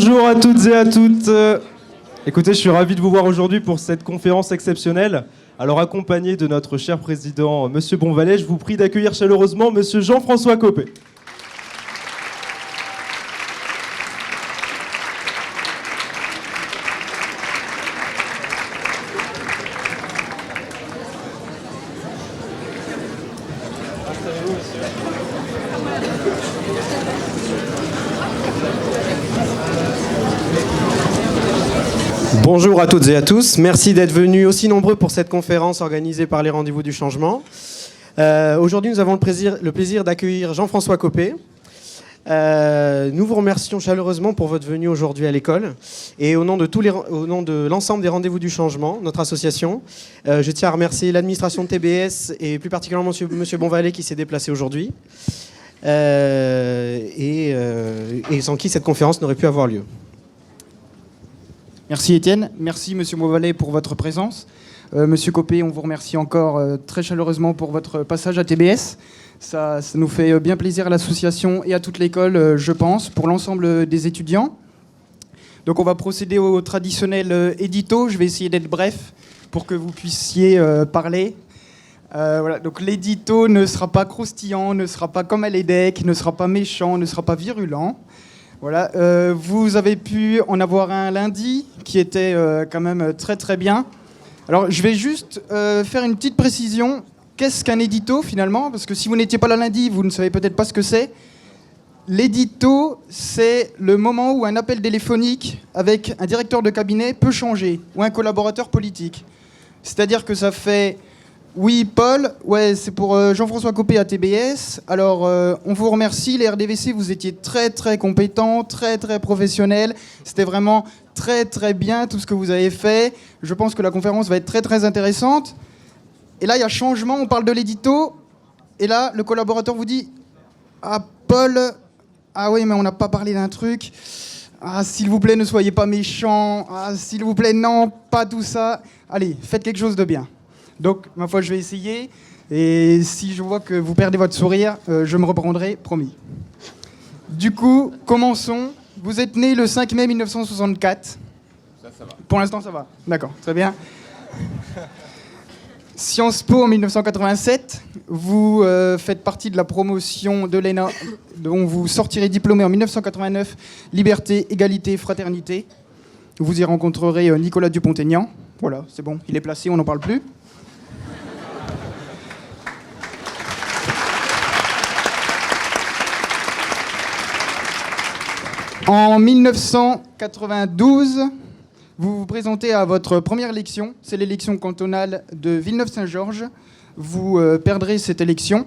Bonjour à toutes et à toutes. Écoutez, je suis ravi de vous voir aujourd'hui pour cette conférence exceptionnelle. Alors, accompagné de notre cher président, Monsieur Bonvalet, je vous prie d'accueillir chaleureusement Monsieur Jean-François Copé. Bonjour à toutes et à tous, merci d'être venus aussi nombreux pour cette conférence organisée par les Rendez-vous du Changement. Aujourd'hui, nous avons le plaisir d'accueillir Jean-François Copé. Nous vous remercions chaleureusement pour votre venue aujourd'hui à l'école. Et au nom de l'ensemble des Rendez-vous du Changement, notre association, je tiens à remercier l'administration de TBS et plus particulièrement Monsieur Bonvalet qui s'est déplacé aujourd'hui et sans qui cette conférence n'aurait pu avoir lieu. Merci Étienne, merci Monsieur Bonvalet pour votre présence. Monsieur Copé, on vous remercie encore très chaleureusement pour votre passage à TBS. Ça nous fait bien plaisir à l'association et à toute l'école, je pense, pour l'ensemble des étudiants. Donc on va procéder au traditionnel édito. Je vais essayer d'être bref pour que vous puissiez parler. Voilà. Donc l'édito ne sera pas croustillant, ne sera pas comme à l'EDEC, ne sera pas méchant, ne sera pas virulent. Voilà, vous avez pu en avoir un lundi qui était quand même très très bien. Alors je vais juste faire une petite précision. Qu'est-ce qu'un édito finalement? Parce que si vous n'étiez pas là lundi, vous ne savez peut-être pas ce que c'est. L'édito, c'est le moment où un appel téléphonique avec un directeur de cabinet peut changer, ou un collaborateur politique. C'est-à-dire que ça fait... Oui, Paul, ouais, c'est pour Jean-François Copé à TBS. Alors, on vous remercie, les RDVC, vous étiez très très compétents, très très professionnels. C'était vraiment très très bien tout ce que vous avez fait. Je pense que la conférence va être très très intéressante. Et là, il y a changement, on parle de l'édito. Et là, le collaborateur vous dit « Ah, Paul, ah oui, mais on n'a pas parlé d'un truc. Ah, s'il vous plaît, ne soyez pas méchants. Ah, s'il vous plaît, non, pas tout ça. Allez, faites quelque chose de bien. » Donc, ma foi, je vais essayer. Et si je vois que vous perdez votre sourire, je me reprendrai, promis. Du coup, commençons. Vous êtes né le 5 mai 1964. Ça va. Pour l'instant, ça va. D'accord, très bien. Sciences Po en 1987. Vous faites partie de la promotion de l'ENA, dont vous sortirez diplômé en 1989. Liberté, égalité, fraternité. Vous y rencontrerez Nicolas Dupont-Aignan. Voilà, c'est bon, il est placé, on n'en parle plus. En 1992, vous vous présentez à votre première élection. C'est l'élection cantonale de Villeneuve-Saint-Georges. Vous perdrez cette élection.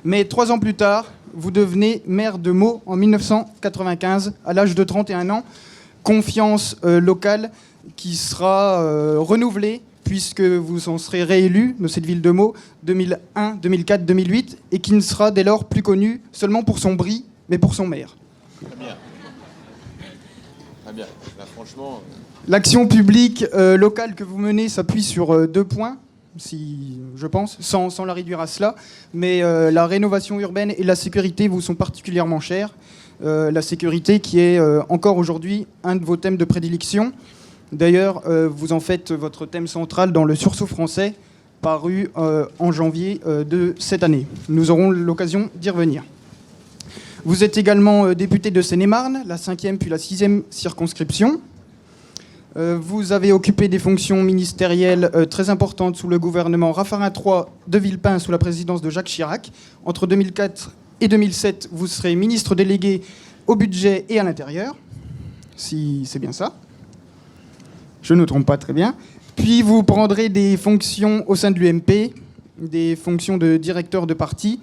Mais 3 ans plus tard, vous devenez maire de Meaux en 1995, à l'âge de 31 ans. Confiance locale qui sera renouvelée, puisque vous en serez réélu de cette ville de Meaux 2001, 2004, 2008, et qui ne sera dès lors plus connu seulement pour son brie, mais pour son maire. Très bien. Très bien. Là, franchement... L'action publique locale que vous menez s'appuie sur 2 points, je pense, sans la réduire à cela. Mais la rénovation urbaine et la sécurité vous sont particulièrement chères. La sécurité qui est encore aujourd'hui un de vos thèmes de prédilection. D'ailleurs, vous en faites votre thème central dans le Sursaut français, paru en janvier de cette année. Nous aurons l'occasion d'y revenir. Vous êtes également député de Seine-et-Marne, la 5e puis la 6e circonscription. Vous avez occupé des fonctions ministérielles très importantes sous le gouvernement Raffarin III de Villepin sous la présidence de Jacques Chirac. Entre 2004 et 2007, vous serez ministre délégué au budget et à l'intérieur, si c'est bien ça. Je ne me trompe pas, très bien. Puis vous prendrez des fonctions au sein de l'UMP, des fonctions de directeur de parti,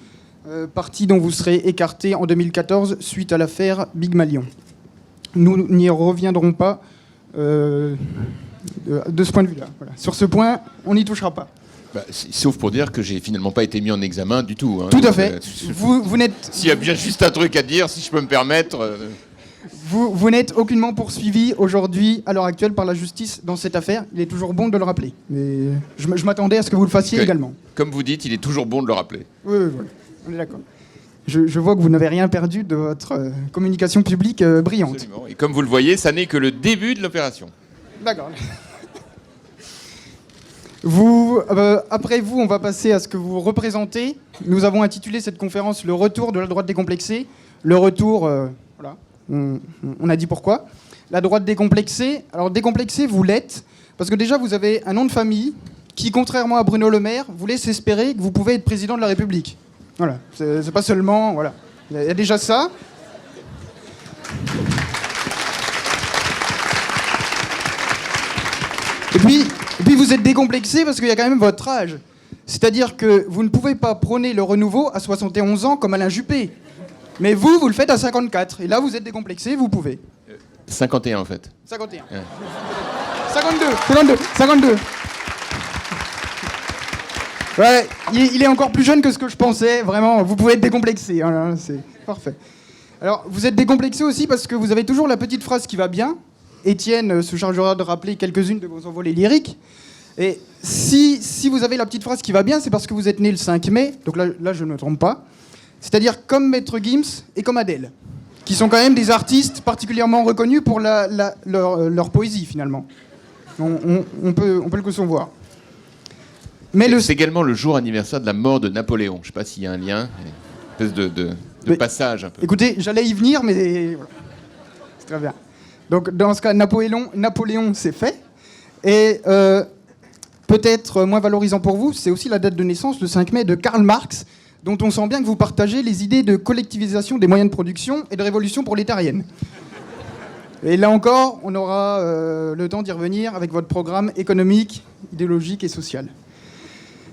parti dont vous serez écarté en 2014 suite à l'affaire Big Malion. Nous n'y reviendrons pas de ce point de vue-là. Voilà. Sur ce point, on n'y touchera pas. Sauf pour dire que j'ai finalement pas été mis en examen du tout. Hein. Tout à fait. Vous n'êtes... S'il y a bien juste un truc à dire, si je peux me permettre... Vous n'êtes aucunement poursuivi aujourd'hui, à l'heure actuelle, par la justice dans cette affaire. Il est toujours bon de le rappeler. Mais je m'attendais à ce que vous le fassiez également. Comme vous dites, il est toujours bon de le rappeler. Oui, voilà. On est d'accord. Je vois que vous n'avez rien perdu de votre communication publique brillante. Absolument. Et comme vous le voyez, ça n'est que le début de l'opération. D'accord. Après vous, on va passer à ce que vous représentez. Nous avons intitulé cette conférence « Le retour de la droite décomplexée ». Le retour, voilà, on a dit pourquoi. La droite décomplexée. Alors décomplexée, vous l'êtes, parce que déjà vous avez un nom de famille qui, contrairement à Bruno Le Maire, vous laisse espérer que vous pouvez être président de la République. Voilà, c'est pas seulement... Voilà, il y a déjà ça. Et puis vous êtes décomplexé parce qu'il y a quand même votre âge. C'est-à-dire que vous ne pouvez pas prôner le renouveau à 71 ans comme Alain Juppé. Mais vous le faites à 54. Et là, vous êtes décomplexé, vous pouvez. 51 en fait. 51. Ouais. 52. Ouais, il est encore plus jeune que ce que je pensais. Vraiment, vous pouvez être décomplexé. Voilà, c'est parfait. Alors, vous êtes décomplexé aussi parce que vous avez toujours la petite phrase qui va bien. Étienne se chargera de rappeler quelques-unes de vos envolées lyriques. Et si vous avez la petite phrase qui va bien, c'est parce que vous êtes né le 5 mai. Donc là je ne me trompe pas. C'est-à-dire comme Maître Gims et comme Adèle, qui sont quand même des artistes particulièrement reconnus pour leur poésie, finalement. On peut le concevoir. Mais C'est également le jour anniversaire de la mort de Napoléon. Je ne sais pas s'il y a un lien. Une espèce de passage un peu. Écoutez, j'allais y venir, mais voilà. C'est très bien. Donc dans ce cas, Napoléon c'est fait. Et peut-être moins valorisant pour vous, c'est aussi la date de naissance, le 5 mai, de Karl Marx, dont on sent bien que vous partagez les idées de collectivisation des moyens de production et de révolution prolétarienne. Et là encore, on aura le temps d'y revenir avec votre programme économique, idéologique et social.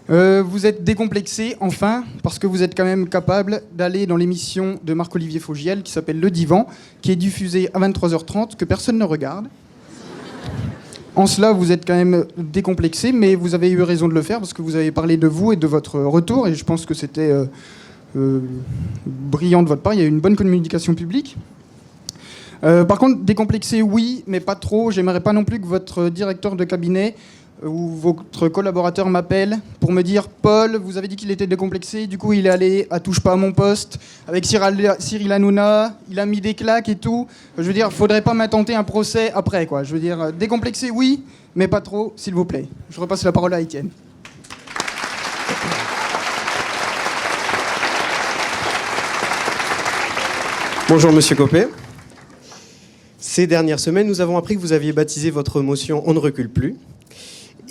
Vous êtes décomplexé, enfin, parce que vous êtes quand même capable d'aller dans l'émission de Marc-Olivier Fogiel qui s'appelle Le Divan, qui est diffusée à 23h30, que personne ne regarde. En cela, vous êtes quand même décomplexé, mais vous avez eu raison de le faire parce que vous avez parlé de vous et de votre retour, et je pense que c'était brillant de votre part. Il y a eu une bonne communication publique. Par contre, décomplexé, oui, mais pas trop. J'aimerais pas non plus que votre directeur de cabinet ou votre collaborateur m'appelle pour me dire « Paul, vous avez dit qu'il était décomplexé, du coup il est allé à Touche pas à mon poste avec Cyril Hanouna, il a mis des claques et tout. » Je veux dire, faudrait pas m'intenter un procès après, quoi. Je veux dire, décomplexé, oui, mais pas trop, s'il vous plaît. Je repasse la parole à Étienne. Bonjour Monsieur Copé. Ces dernières semaines, nous avons appris que vous aviez baptisé votre motion « On ne recule plus ».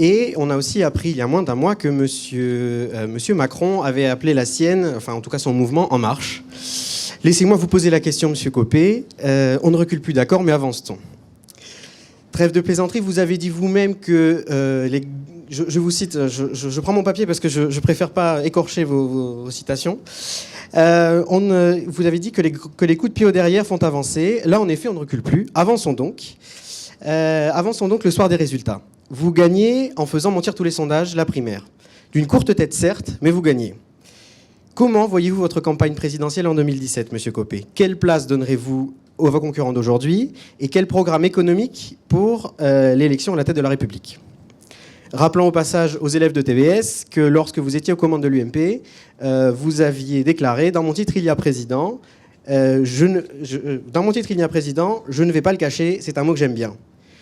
Et on a aussi appris il y a moins d'un mois que monsieur Macron avait appelé la sienne, enfin en tout cas son mouvement, En Marche. Laissez-moi vous poser la question, Monsieur Copé. On ne recule plus, d'accord, mais avance-t-on? Trêve de plaisanterie, vous avez dit vous-même que... je vous cite, je prends mon papier parce que je ne préfère pas écorcher vos citations. Vous avez dit que les coups de pied au derrière font avancer. Là, en effet, on ne recule plus. Avançons donc. Avançons donc le soir des résultats. Vous gagnez en faisant mentir tous les sondages, la primaire. D'une courte tête, certes, mais vous gagnez. Comment voyez-vous votre campagne présidentielle en 2017, Monsieur Copé? Quelle place donnerez-vous à vos concurrents d'aujourd'hui? Et quel programme économique pour l'élection à la tête de la République? Rappelons au passage aux élèves de TVS que lorsque vous étiez aux commandes de l'UMP, vous aviez déclaré « Dans mon titre, il y a président. Dans mon titre, il y a président. Je ne vais pas le cacher. C'est un mot que j'aime bien. »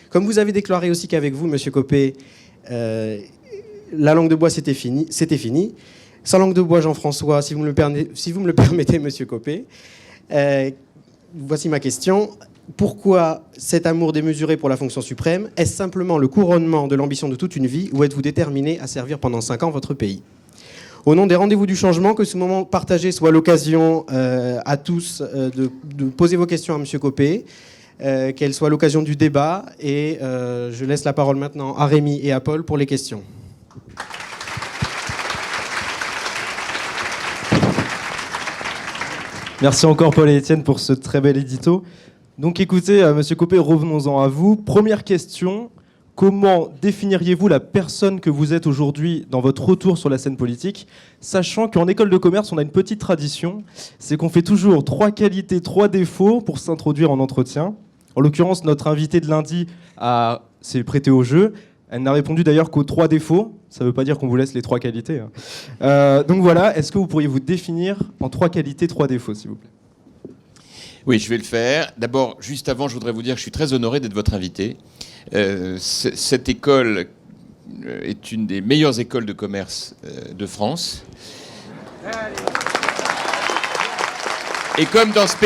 Comme vous avez déclaré aussi qu'avec vous, Monsieur Copé, la langue de bois, c'était fini. Sans langue de bois, Jean-François, si vous me le permettez, Monsieur Copé, voici ma question. Pourquoi cet amour démesuré pour la fonction suprême? Est-ce simplement le couronnement de l'ambition de toute une vie ou êtes-vous déterminé à servir pendant 5 ans votre pays? Au nom des rendez-vous du changement, que ce moment partagé soit l'occasion à tous de poser vos questions à Monsieur Copé, qu'elle soit l'occasion du débat, et je laisse la parole maintenant à Rémi et à Paul pour les questions. Merci encore Paul et Étienne pour ce très bel édito. Donc écoutez, Monsieur Copé, revenons-en à vous. Première question, comment définiriez-vous la personne que vous êtes aujourd'hui dans votre retour sur la scène politique, sachant qu'en école de commerce, on a une petite tradition, c'est qu'on fait toujours 3 qualités, 3 défauts pour s'introduire en entretien. En l'occurrence, notre invité de lundi s'est prêté au jeu. Elle n'a répondu d'ailleurs qu'aux 3 défauts. Ça ne veut pas dire qu'on vous laisse les 3 qualités, hein. Donc voilà, est-ce que vous pourriez vous définir en 3 qualités, 3 défauts, s'il vous plaît? Oui, je vais le faire. D'abord, juste avant, je voudrais vous dire que je suis très honoré d'être votre invité. Cette école est une des meilleures écoles de commerce de France. Et comme dans ce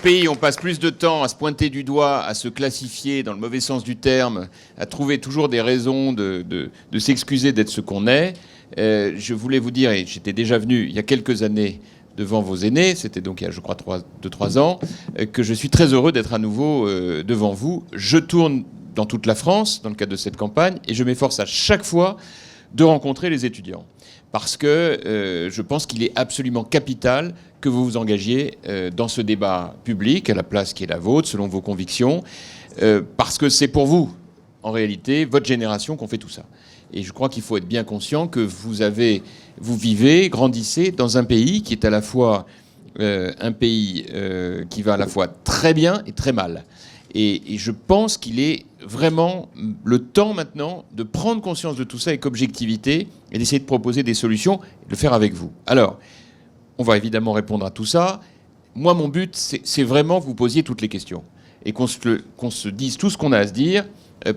pays, on passe plus de temps à se pointer du doigt, à se classifier dans le mauvais sens du terme, à trouver toujours des raisons de s'excuser d'être ce qu'on est, je voulais vous dire, et j'étais déjà venu il y a quelques années devant vos aînés, c'était donc il y a, je crois, 2-3 ans, que je suis très heureux d'être à nouveau devant vous. Je tourne dans toute la France, dans le cadre de cette campagne, et je m'efforce à chaque fois de rencontrer les étudiants. Parce que je pense qu'il est absolument capital que vous vous engagiez dans ce débat public, à la place qui est la vôtre, selon vos convictions, parce que c'est pour vous, en réalité, votre génération, qu'on fait tout ça. Et je crois qu'il faut être bien conscient que vous vivez, grandissez dans un pays qui est à la fois un pays qui va à la fois très bien et très mal. Et je pense qu'il est vraiment le temps maintenant de prendre conscience de tout ça avec objectivité et d'essayer de proposer des solutions et de le faire avec vous. Alors, on va évidemment répondre à tout ça. Moi, mon but, c'est vraiment que vous posiez toutes les questions et qu'on se dise tout ce qu'on a à se dire,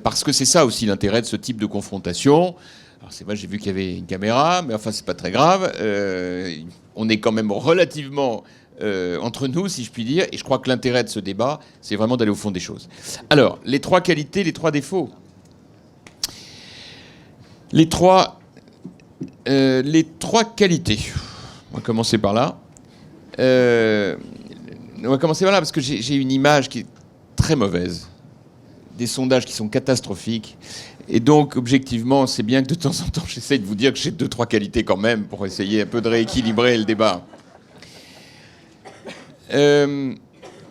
parce que c'est ça aussi l'intérêt de ce type de confrontation. Alors c'est vrai, j'ai vu qu'il y avait une caméra, mais enfin, c'est pas très grave. On est quand même relativement entre nous, si je puis dire, et je crois que l'intérêt de ce débat, c'est vraiment d'aller au fond des choses. Alors, les 3 qualités, les 3 défauts. Les trois qualités. On va commencer par là. Parce que j'ai une image qui est très mauvaise. Des sondages qui sont catastrophiques. Et donc, objectivement, c'est bien que de temps en temps, j'essaye de vous dire que j'ai 2-3 qualités quand même pour essayer un peu de rééquilibrer le débat.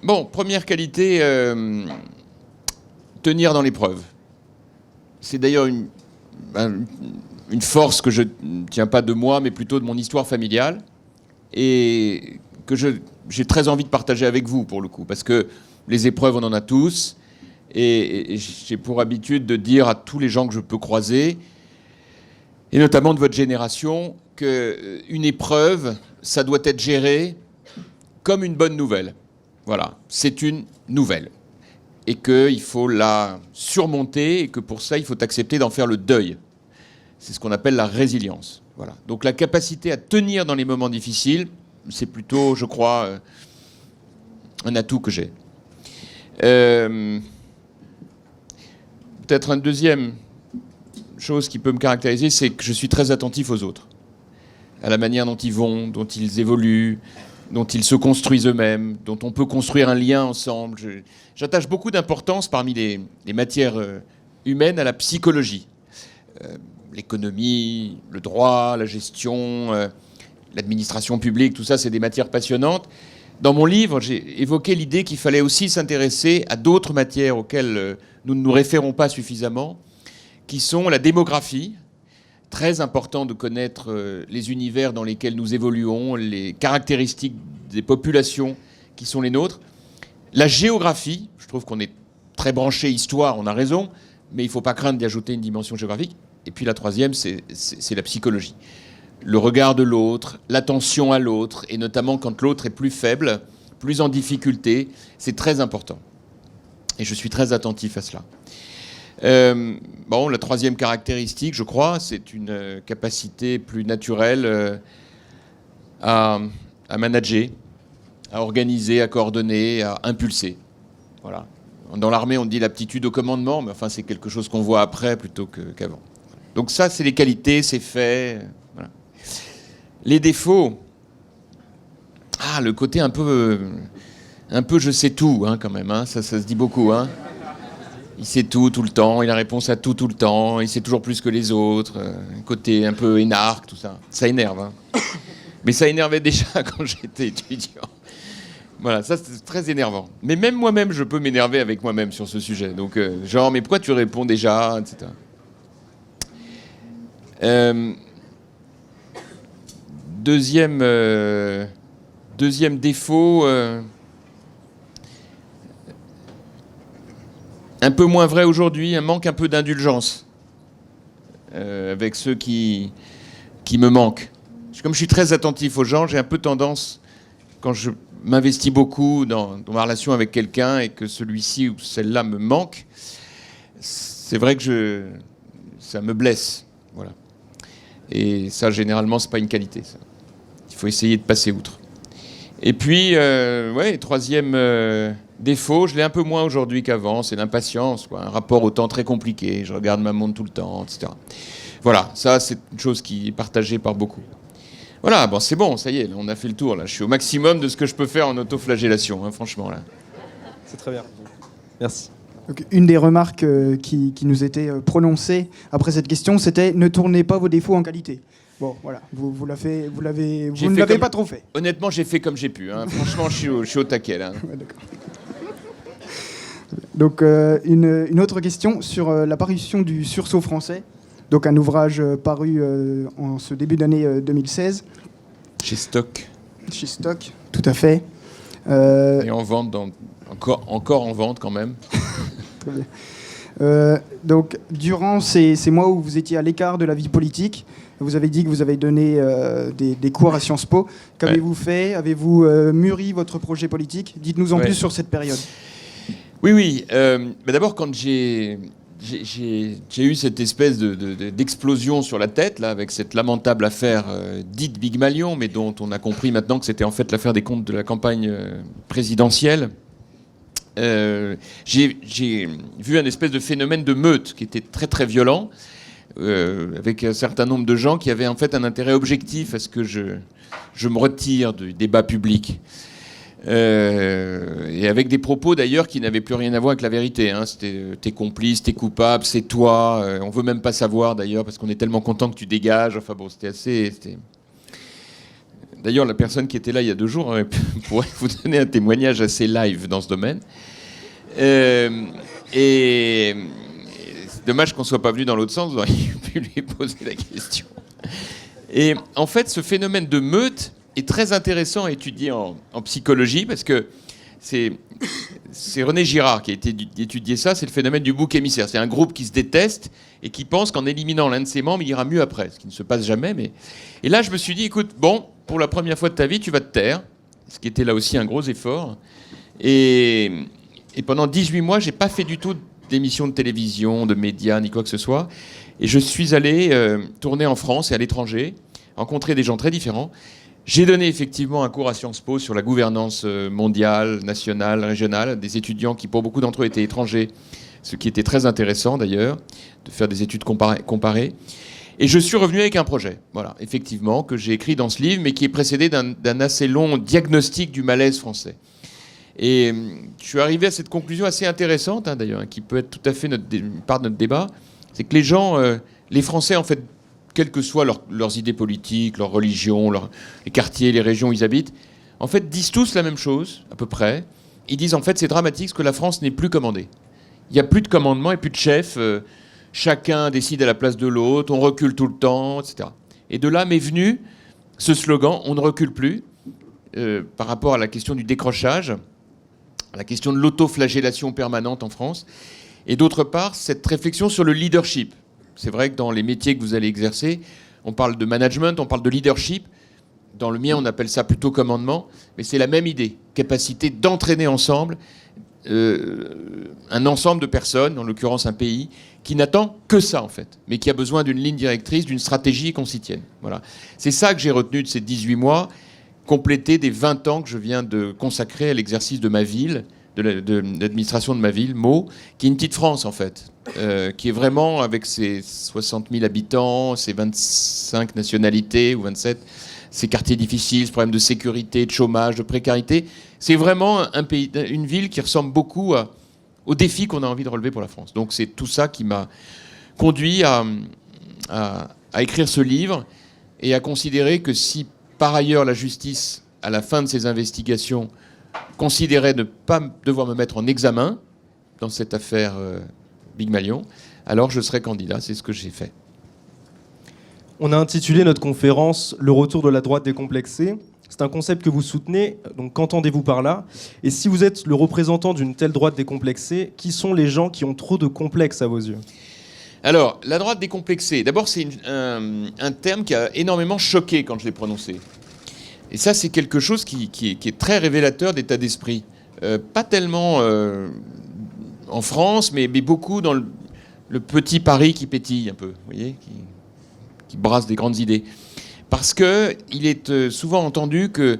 Bon, première qualité, tenir dans l'épreuve. C'est d'ailleurs une force que je ne tiens pas de moi, mais plutôt de mon histoire familiale, et que j'ai très envie de partager avec vous, pour le coup, parce que les épreuves, on en a tous, et j'ai pour habitude de dire à tous les gens que je peux croiser, et notamment de votre génération, qu'une épreuve, ça doit être géré comme une bonne nouvelle. Voilà, c'est une nouvelle. Et qu'il faut la surmonter, et que pour ça, il faut accepter d'en faire le deuil. C'est ce qu'on appelle la résilience. Voilà. Donc la capacité à tenir dans les moments difficiles, c'est plutôt, je crois, un atout que j'ai. Peut-être une deuxième chose qui peut me caractériser, c'est que je suis très attentif aux autres, à la manière dont ils vont, dont ils évoluent, dont ils se construisent eux-mêmes, dont on peut construire un lien ensemble. J'attache beaucoup d'importance parmi les matières humaines à la psychologie. L'économie, le droit, la gestion, l'administration publique, tout ça, c'est des matières passionnantes. Dans mon livre, j'ai évoqué l'idée qu'il fallait aussi s'intéresser à d'autres matières auxquelles nous ne nous référons pas suffisamment, qui sont la démographie. Très important de connaître les univers dans lesquels nous évoluons, les caractéristiques des populations qui sont les nôtres. La géographie, je trouve qu'on est très branché histoire, on a raison, mais il ne faut pas craindre d'y ajouter une dimension géographique. Et puis la troisième, c'est la psychologie. Le regard de l'autre, l'attention à l'autre, et notamment quand l'autre est plus faible, plus en difficulté, c'est très important. Et je suis très attentif à cela. La troisième caractéristique, je crois, c'est une capacité plus naturelle à manager, à organiser, à coordonner, à impulser. Voilà. Dans l'armée, on dit l'aptitude au commandement, mais enfin, c'est quelque chose qu'on voit après plutôt qu'avant. Donc ça, c'est les qualités, c'est fait. Voilà. Les défauts, le côté un peu je sais tout, hein, quand même. Hein, ça se dit beaucoup, hein. Il sait tout le temps, il a réponse à tout le temps, il sait toujours plus que les autres, un côté un peu énarque, tout ça. Ça énerve, hein. Mais ça énervait déjà quand j'étais étudiant. Voilà, ça c'est très énervant. Mais même moi-même, je peux m'énerver avec moi-même sur ce sujet. Donc, mais pourquoi tu réponds déjà, etc. Deuxième défaut... un peu moins vrai aujourd'hui, un manque un peu d'indulgence avec ceux qui me manquent. Comme je suis très attentif aux gens, j'ai un peu tendance, quand je m'investis beaucoup dans ma relation avec quelqu'un et que celui-ci ou celle-là me manque, c'est vrai que ça me blesse. Voilà. Et ça, généralement, c'est pas une qualité. Ça. Il faut essayer de passer outre. Et puis, troisième défaut, je l'ai un peu moins aujourd'hui qu'avant, c'est l'impatience, quoi. Un rapport au temps très compliqué, je regarde ma montre tout le temps, etc. Voilà, ça, c'est une chose qui est partagée par beaucoup. Voilà, bon, c'est bon, ça y est, on a fait le tour, là. Je suis au maximum de ce que je peux faire en autoflagellation, hein, franchement, là. C'est très bien. Merci. Donc, une des remarques qui nous était prononcée après cette question, c'était « Ne tournez pas vos défauts en qualité ». Bon, voilà, vous ne l'avez pas trop fait. Honnêtement, j'ai fait comme j'ai pu. Hein. Franchement, je suis au taquet, là. Ouais, d'accord. Donc, une autre question sur la parution du Sursaut français. Donc, un ouvrage paru en ce début d'année 2016. Chez Stock. Chez Stock, tout à fait. Et en vente, encore en vente quand même. Très bien. Donc, durant ces mois où vous étiez à l'écart de la vie politique, vous avez dit que vous avez donné des cours à Sciences Po. Qu'avez-vous fait ? Avez-vous mûri votre projet politique ? Dites-nous en plus sur cette période. Oui. D'abord, quand j'ai eu cette espèce d'explosion sur la tête, là, avec cette lamentable affaire dite Big Malion, mais dont on a compris maintenant que c'était en fait l'affaire des comptes de la campagne présidentielle, j'ai vu un espèce de phénomène de meute qui était très très violent, avec un certain nombre de gens qui avaient en fait un intérêt objectif à ce que je me retire du débat public. Et avec des propos d'ailleurs qui n'avaient plus rien à voir avec la vérité. Hein. C'était t'es complice, t'es coupable, c'est toi. On veut même pas savoir d'ailleurs parce qu'on est tellement content que tu dégages. Enfin bon, c'était... D'ailleurs, la personne qui était là il y a 2 jours pourrait vous donner un témoignage assez live dans ce domaine. Et c'est dommage qu'on soit pas venu dans l'autre sens. Vous auriez pu lui poser la question. Et en fait, ce phénomène de meute est très intéressant à étudier en psychologie parce que c'est René Girard qui a étudié ça, c'est le phénomène du bouc émissaire. C'est un groupe qui se déteste et qui pense qu'en éliminant l'un de ses membres, il ira mieux après, ce qui ne se passe jamais. Et là, je me suis dit, écoute, bon, pour la première fois de ta vie, tu vas te taire, ce qui était là aussi un gros effort. Et pendant 18 mois, j'ai pas fait du tout d'émissions de télévision, de médias, ni quoi que ce soit. Et je suis allé tourner en France et à l'étranger, rencontrer des gens très différents. J'ai donné effectivement un cours à Sciences Po sur la gouvernance mondiale, nationale, régionale, des étudiants qui, pour beaucoup d'entre eux, étaient étrangers, ce qui était très intéressant d'ailleurs, de faire des études comparées. Et je suis revenu avec un projet, voilà, effectivement, que j'ai écrit dans ce livre, mais qui est précédé d'un assez long diagnostic du malaise français. Et je suis arrivé à cette conclusion assez intéressante, hein, d'ailleurs, qui peut être tout à fait une part de notre débat, c'est que les gens, les Français, en fait, quelles que soient leurs idées politiques, leur religion, les quartiers, les régions où ils habitent, en fait, disent tous la même chose, à peu près. Ils disent, en fait, c'est dramatique, parce que la France n'est plus commandée. Il n'y a plus de commandement et plus de chef. Chacun décide à la place de l'autre, on recule tout le temps, etc. Et de là m'est venu ce slogan, on ne recule plus, par rapport à la question du décrochage, à la question de l'autoflagellation permanente en France, et d'autre part, cette réflexion sur le leadership. C'est vrai que dans les métiers que vous allez exercer, on parle de management, on parle de leadership. Dans le mien, on appelle ça plutôt commandement. Mais c'est la même idée. Capacité d'entraîner ensemble un ensemble de personnes, en l'occurrence un pays, qui n'attend que ça, en fait. Mais qui a besoin d'une ligne directrice, d'une stratégie et qu'on s'y tienne. Voilà. C'est ça que j'ai retenu de ces 18 mois, complété des 20 ans que je viens de consacrer à l'exercice de ma ville, de l'administration de ma ville, Meaux, qui est une petite France, en fait. Qui est vraiment, avec ses 60 000 habitants, ses 25 nationalités, ou 27, ses quartiers difficiles, ce problème de sécurité, de chômage, de précarité. C'est vraiment un pays, une ville qui ressemble beaucoup aux défis qu'on a envie de relever pour la France. Donc c'est tout ça qui m'a conduit à écrire ce livre et à considérer que si, par ailleurs, la justice, à la fin de ses investigations, considérait ne pas devoir me mettre en examen dans cette affaire Big Malion, alors je serai candidat. C'est ce que j'ai fait. On a intitulé notre conférence « Le retour de la droite décomplexée ». C'est un concept que vous soutenez, donc qu'entendez-vous par là? Et si vous êtes le représentant d'une telle droite décomplexée, qui sont les gens qui ont trop de complexes à vos yeux? Alors, la droite décomplexée, d'abord c'est un terme qui a énormément choqué quand je l'ai prononcé. Et ça c'est quelque chose qui est très révélateur d'état d'esprit. Pas tellement en France, mais beaucoup dans le petit Paris qui pétille un peu, vous voyez, qui brasse des grandes idées. Parce qu'il est souvent entendu que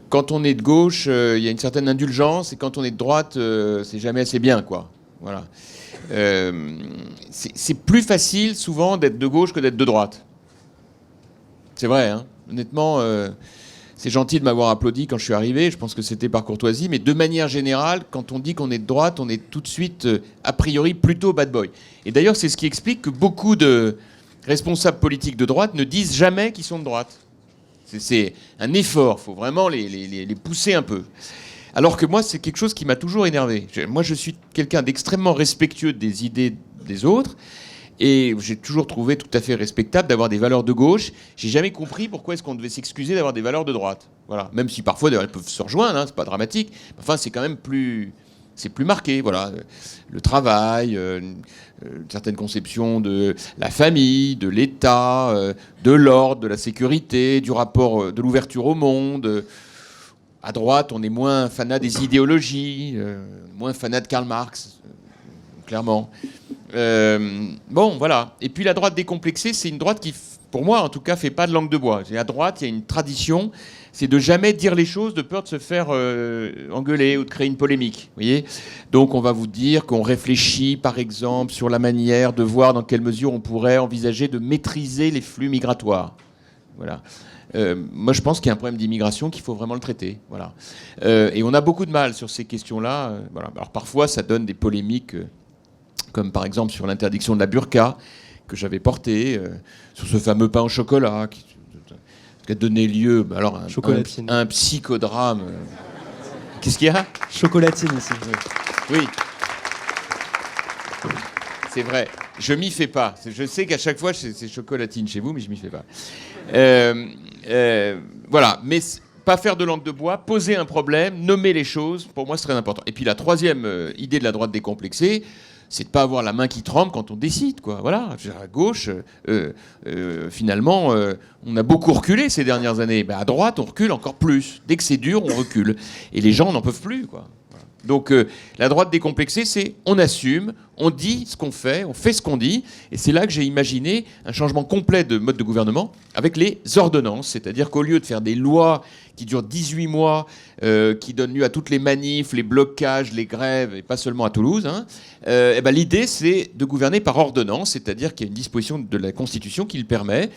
quand on est de gauche, il y a une certaine indulgence, et quand on est de droite, c'est jamais assez bien, quoi. Voilà. C'est plus facile souvent d'être de gauche que d'être de droite. C'est vrai, hein. Honnêtement, c'est gentil de m'avoir applaudi quand je suis arrivé, je pense que c'était par courtoisie, mais de manière générale, quand on dit qu'on est de droite, on est tout de suite, a priori, plutôt bad boy. Et d'ailleurs, c'est ce qui explique que beaucoup de responsables politiques de droite ne disent jamais qu'ils sont de droite. C'est un effort, il faut vraiment les pousser un peu. Alors que moi, c'est quelque chose qui m'a toujours énervé. Moi, je suis quelqu'un d'extrêmement respectueux des idées des autres, et j'ai toujours trouvé tout à fait respectable d'avoir des valeurs de gauche. J'ai jamais compris pourquoi est-ce qu'on devait s'excuser d'avoir des valeurs de droite. Voilà. Même si parfois, elles peuvent se rejoindre, hein, c'est pas dramatique. Enfin, c'est quand même plus marqué, voilà. Le travail, une certaine conception de la famille, de l'État, de l'ordre, de la sécurité, du rapport, de l'ouverture au monde. À droite, on est moins fanat des idéologies, moins fanat de Karl Marx, clairement. Bon, voilà. Et puis la droite décomplexée, c'est une droite qui, pour moi en tout cas, fait pas de langue de bois. À droite, il y a une tradition, c'est de jamais dire les choses de peur de se faire engueuler ou de créer une polémique. Vous voyez ? Donc on va vous dire qu'on réfléchit, par exemple, sur la manière de voir dans quelle mesure on pourrait envisager de maîtriser les flux migratoires. Voilà. Moi, je pense qu'il y a un problème d'immigration qu'il faut vraiment le traiter. Voilà. Et on a beaucoup de mal sur ces questions-là. Voilà. Alors parfois, ça donne des polémiques, comme par exemple sur l'interdiction de la burqa que j'avais portée, sur ce fameux pain au chocolat qui a donné lieu alors, à un psychodrame. Qu'est-ce qu'il y a ? Chocolatine ici. Oui. C'est vrai. Je m'y fais pas. Je sais qu'à chaque fois, c'est chocolatine chez vous, mais je m'y fais pas. Voilà. Mais pas faire de langue de bois, poser un problème, nommer les choses, pour moi, c'est très important. Et puis la troisième idée de la droite décomplexée, c'est de ne pas avoir la main qui tremble quand on décide, quoi. Voilà. À gauche, finalement, on a beaucoup reculé ces dernières années. Ben, à droite, on recule encore plus. Dès que c'est dur, on recule. Et les gens n'en peuvent plus, quoi. Donc la droite décomplexée, c'est on assume, on dit ce qu'on fait, on fait ce qu'on dit. Et c'est là que j'ai imaginé un changement complet de mode de gouvernement avec les ordonnances. C'est-à-dire qu'au lieu de faire des lois qui durent 18 mois, qui donnent lieu à toutes les manifs, les blocages, les grèves, et pas seulement à Toulouse, hein, et ben, l'idée, c'est de gouverner par ordonnance. C'est-à-dire qu'il y a une disposition de la Constitution qui le permet.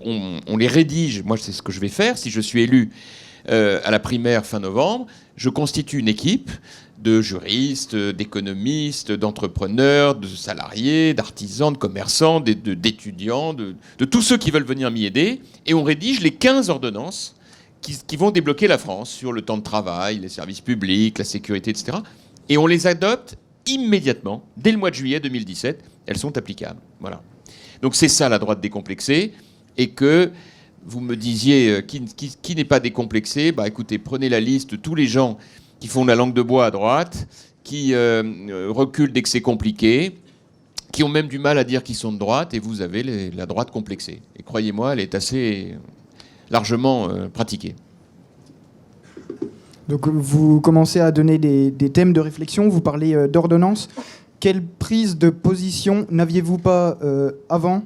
On les rédige. Moi, c'est ce que je vais faire si je suis élu à la primaire fin novembre. Je constitue une équipe de juristes, d'économistes, d'entrepreneurs, de salariés, d'artisans, de commerçants, d'étudiants, de tous ceux qui veulent venir m'y aider. Et on rédige les 15 ordonnances qui vont débloquer la France sur le temps de travail, les services publics, la sécurité, etc. Et on les adopte immédiatement, dès le mois de juillet 2017. Elles sont applicables. Voilà. Donc c'est ça la droite décomplexée. Et que vous me disiez qui n'est pas décomplexé, bah écoutez, prenez la liste de tous les gens qui font de la langue de bois à droite, qui reculent dès que c'est compliqué, qui ont même du mal à dire qu'ils sont de droite, et vous avez la droite complexée. Et croyez-moi, elle est assez largement pratiquée. Donc vous commencez à donner des thèmes de réflexion, vous parlez d'ordonnance. Quelle prise de position n'aviez-vous pas avant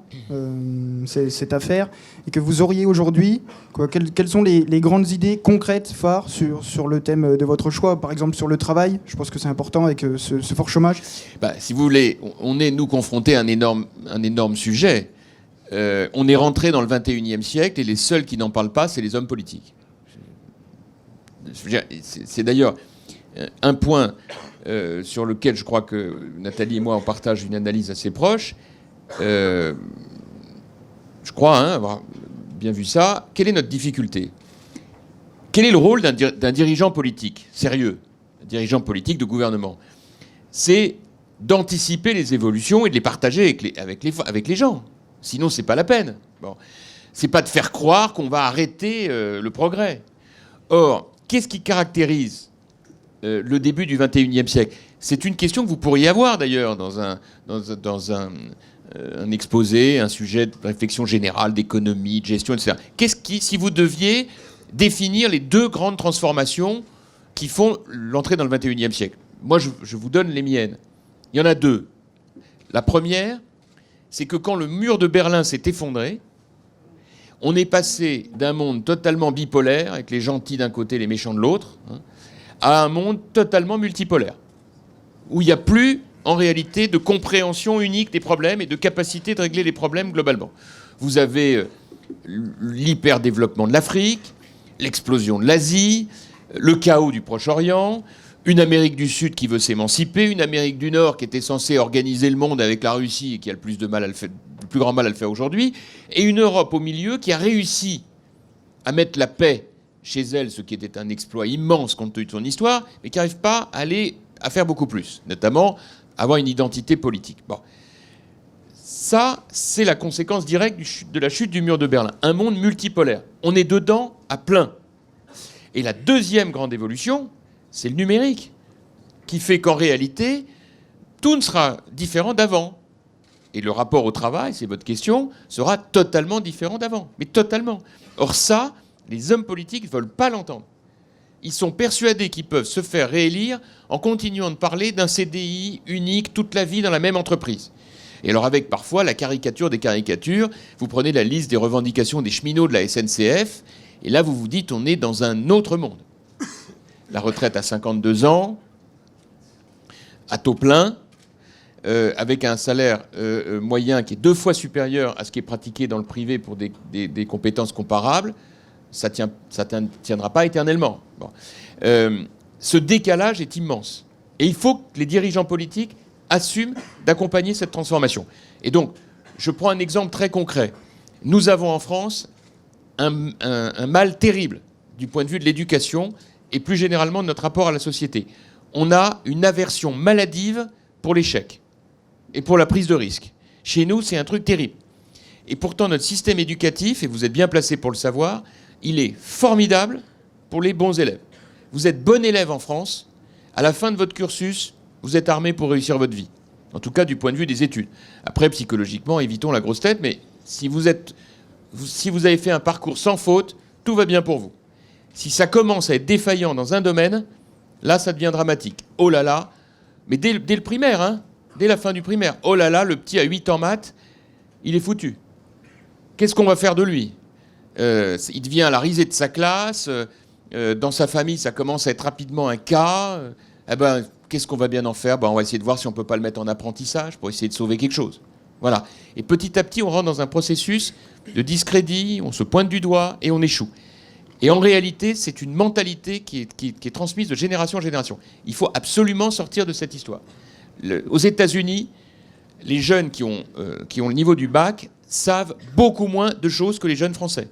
cette affaire et que vous auriez aujourd'hui ? Quelles sont les grandes idées concrètes, phares sur le thème de votre choix ? Par exemple, sur le travail, je pense que c'est important avec ce fort chômage. Bah, si vous voulez, on est, nous, confrontés à un énorme sujet. On est rentré dans le 21e siècle et les seuls qui n'en parlent pas, c'est les hommes politiques. C'est d'ailleurs un point sur lequel je crois que Nathalie et moi on partage une analyse assez proche. Je crois avoir bien vu ça. Quelle est notre difficulté ? Quel est le rôle d'un dirigeant politique sérieux, un dirigeant politique de gouvernement ? C'est d'anticiper les évolutions et de les partager avec les gens. Sinon, c'est pas la peine. Bon. C'est pas de faire croire qu'on va arrêter le progrès. Or, qu'est-ce qui caractérise le début du XXIe siècle? C'est une question que vous pourriez avoir d'ailleurs dans un exposé, un sujet de réflexion générale, d'économie, de gestion, etc. Qu'est-ce qui, si vous deviez définir les deux grandes transformations qui font l'entrée dans le XXIe siècle? Moi, je vous donne les miennes. Il y en a deux. La première, c'est que quand le mur de Berlin s'est effondré, on est passé d'un monde totalement bipolaire, avec les gentils d'un côté et les méchants de l'autre, à un monde totalement multipolaire, où il n'y a plus, en réalité, de compréhension unique des problèmes et de capacité de régler les problèmes globalement. Vous avez l'hyperdéveloppement de l'Afrique, l'explosion de l'Asie, le chaos du Proche-Orient, une Amérique du Sud qui veut s'émanciper, une Amérique du Nord qui était censée organiser le monde avec la Russie et qui a le plus grand mal à le faire aujourd'hui, et une Europe au milieu qui a réussi à mettre la paix chez elle, ce qui était un exploit immense compte tenu de son histoire, mais qui n'arrive pas à faire beaucoup plus, notamment avoir une identité politique. Bon. Ça, c'est la conséquence directe de la chute du mur de Berlin. Un monde multipolaire. On est dedans à plein. Et la deuxième grande évolution, c'est le numérique, qui fait qu'en réalité, tout ne sera différent d'avant. Et le rapport au travail, c'est votre question, sera totalement différent d'avant. Mais totalement. Or ça, les hommes politiques ne veulent pas l'entendre. Ils sont persuadés qu'ils peuvent se faire réélire en continuant de parler d'un CDI unique toute la vie dans la même entreprise. Et alors avec parfois la caricature des caricatures, vous prenez la liste des revendications des cheminots de la SNCF, et là vous vous dites on est dans un autre monde. La retraite à 52 ans, à taux plein, avec un salaire moyen qui est 2 fois supérieur à ce qui est pratiqué dans le privé pour des compétences comparables, ça ne tiendra pas éternellement. Bon. Ce décalage est immense. Et il faut que les dirigeants politiques assument d'accompagner cette transformation. Et donc, je prends un exemple très concret. Nous avons en France un mal terrible du point de vue de l'éducation et plus généralement de notre rapport à la société. On a une aversion maladive pour l'échec et pour la prise de risque. Chez nous, c'est un truc terrible. Et pourtant, notre système éducatif, et vous êtes bien placé pour le savoir, il est formidable pour les bons élèves. Vous êtes bon élève en France, à la fin de votre cursus, vous êtes armé pour réussir votre vie. En tout cas, du point de vue des études. Après, psychologiquement, évitons la grosse tête, mais si vous avez fait un parcours sans faute, tout va bien pour vous. Si ça commence à être défaillant dans un domaine, là, ça devient dramatique. Oh là là, mais dès le primaire, hein, dès la fin du primaire, oh là là, le petit à 8 ans maths, il est foutu. Qu'est-ce qu'on va faire de lui ? Il devient la risée de sa classe. Dans sa famille, ça commence à être rapidement un cas. Qu'est-ce qu'on va bien en faire ? On va essayer de voir si on ne peut pas le mettre en apprentissage pour essayer de sauver quelque chose. Voilà. Et petit à petit, on rentre dans un processus de discrédit, on se pointe du doigt et on échoue. Et en réalité, c'est une mentalité qui est transmise de génération en génération. Il faut absolument sortir de cette histoire. Aux États-Unis, les jeunes qui ont le niveau du bac savent beaucoup moins de choses que les jeunes Français.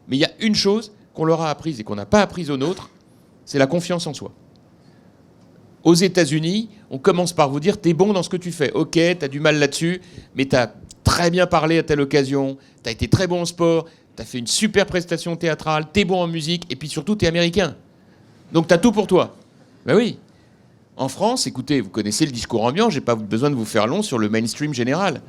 Mais il y a une chose qu'on leur a apprise et qu'on n'a pas apprise aux nôtres, c'est la confiance en soi. Aux États-Unis, on commence par vous dire « t'es bon dans ce que tu fais. Ok, t'as du mal là-dessus, mais t'as très bien parlé à telle occasion, t'as été très bon en sport, t'as fait une super prestation théâtrale, t'es bon en musique, et puis surtout, t'es américain. Donc t'as tout pour toi. » Ben oui. En France, écoutez, vous connaissez le discours ambiant, j'ai pas besoin de vous faire long sur le mainstream général.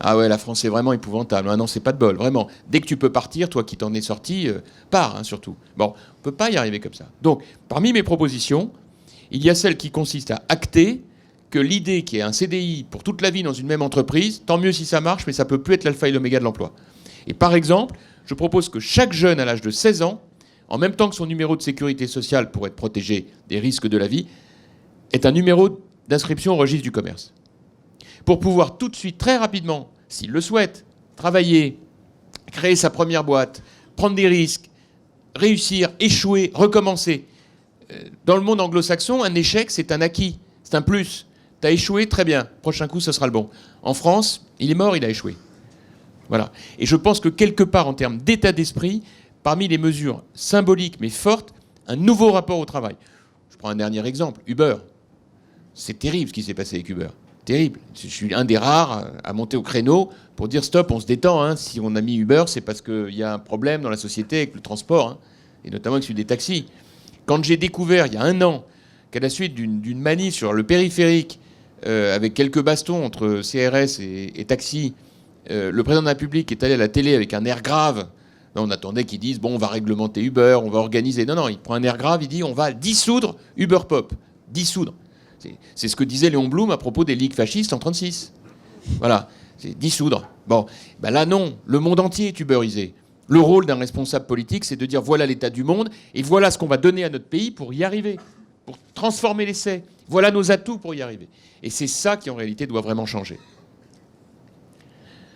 Ah ouais, la France est vraiment épouvantable. Ah non, c'est pas de bol, vraiment. Dès que tu peux partir, toi qui t'en es sorti, pars, hein, surtout. Bon, on peut pas y arriver comme ça. Donc, parmi mes propositions, il y a celle qui consiste à acter que l'idée qu'il y ait un CDI pour toute la vie dans une même entreprise, tant mieux si ça marche, mais ça peut plus être l'alpha et l'oméga de l'emploi. Et par exemple, je propose que chaque jeune à l'âge de 16 ans, en même temps que son numéro de sécurité sociale pour être protégé des risques de la vie, ait un numéro d'inscription au registre du commerce. Pour pouvoir tout de suite, très rapidement, s'il le souhaite, travailler, créer sa première boîte, prendre des risques, réussir, échouer, recommencer. Dans le monde anglo-saxon, un échec, c'est un acquis, c'est un plus. T'as échoué, très bien, prochain coup, ce sera le bon. En France, il est mort, il a échoué. Voilà. Et je pense que quelque part, en termes d'état d'esprit, parmi les mesures symboliques mais fortes, un nouveau rapport au travail. Je prends un dernier exemple, Uber. C'est terrible ce qui s'est passé avec Uber. terrible. Je suis un des rares à monter au créneau pour dire stop, on se détend. Hein. Si on a mis Uber, c'est parce qu'il y a un problème dans la société avec le transport, hein, et notamment avec celui des taxis. Quand j'ai découvert, il y a un an, qu'à la suite d'une manif sur le périphérique, avec quelques bastons entre CRS et taxi, le président de la République est allé à la télé avec un air grave. Là, on attendait qu'ils disent bon, on va réglementer Uber, on va organiser. Non, il prend un air grave, il dit on va dissoudre Uber Pop. Dissoudre. C'est ce que disait Léon Blum à propos des ligues fascistes en 1936. Voilà, c'est dissoudre. Bon, ben là non, le monde entier est uberisé. Le rôle d'un responsable politique, c'est de dire voilà l'état du monde et voilà ce qu'on va donner à notre pays pour y arriver, pour transformer l'essai. Voilà nos atouts pour y arriver. Et c'est ça qui, en réalité, doit vraiment changer.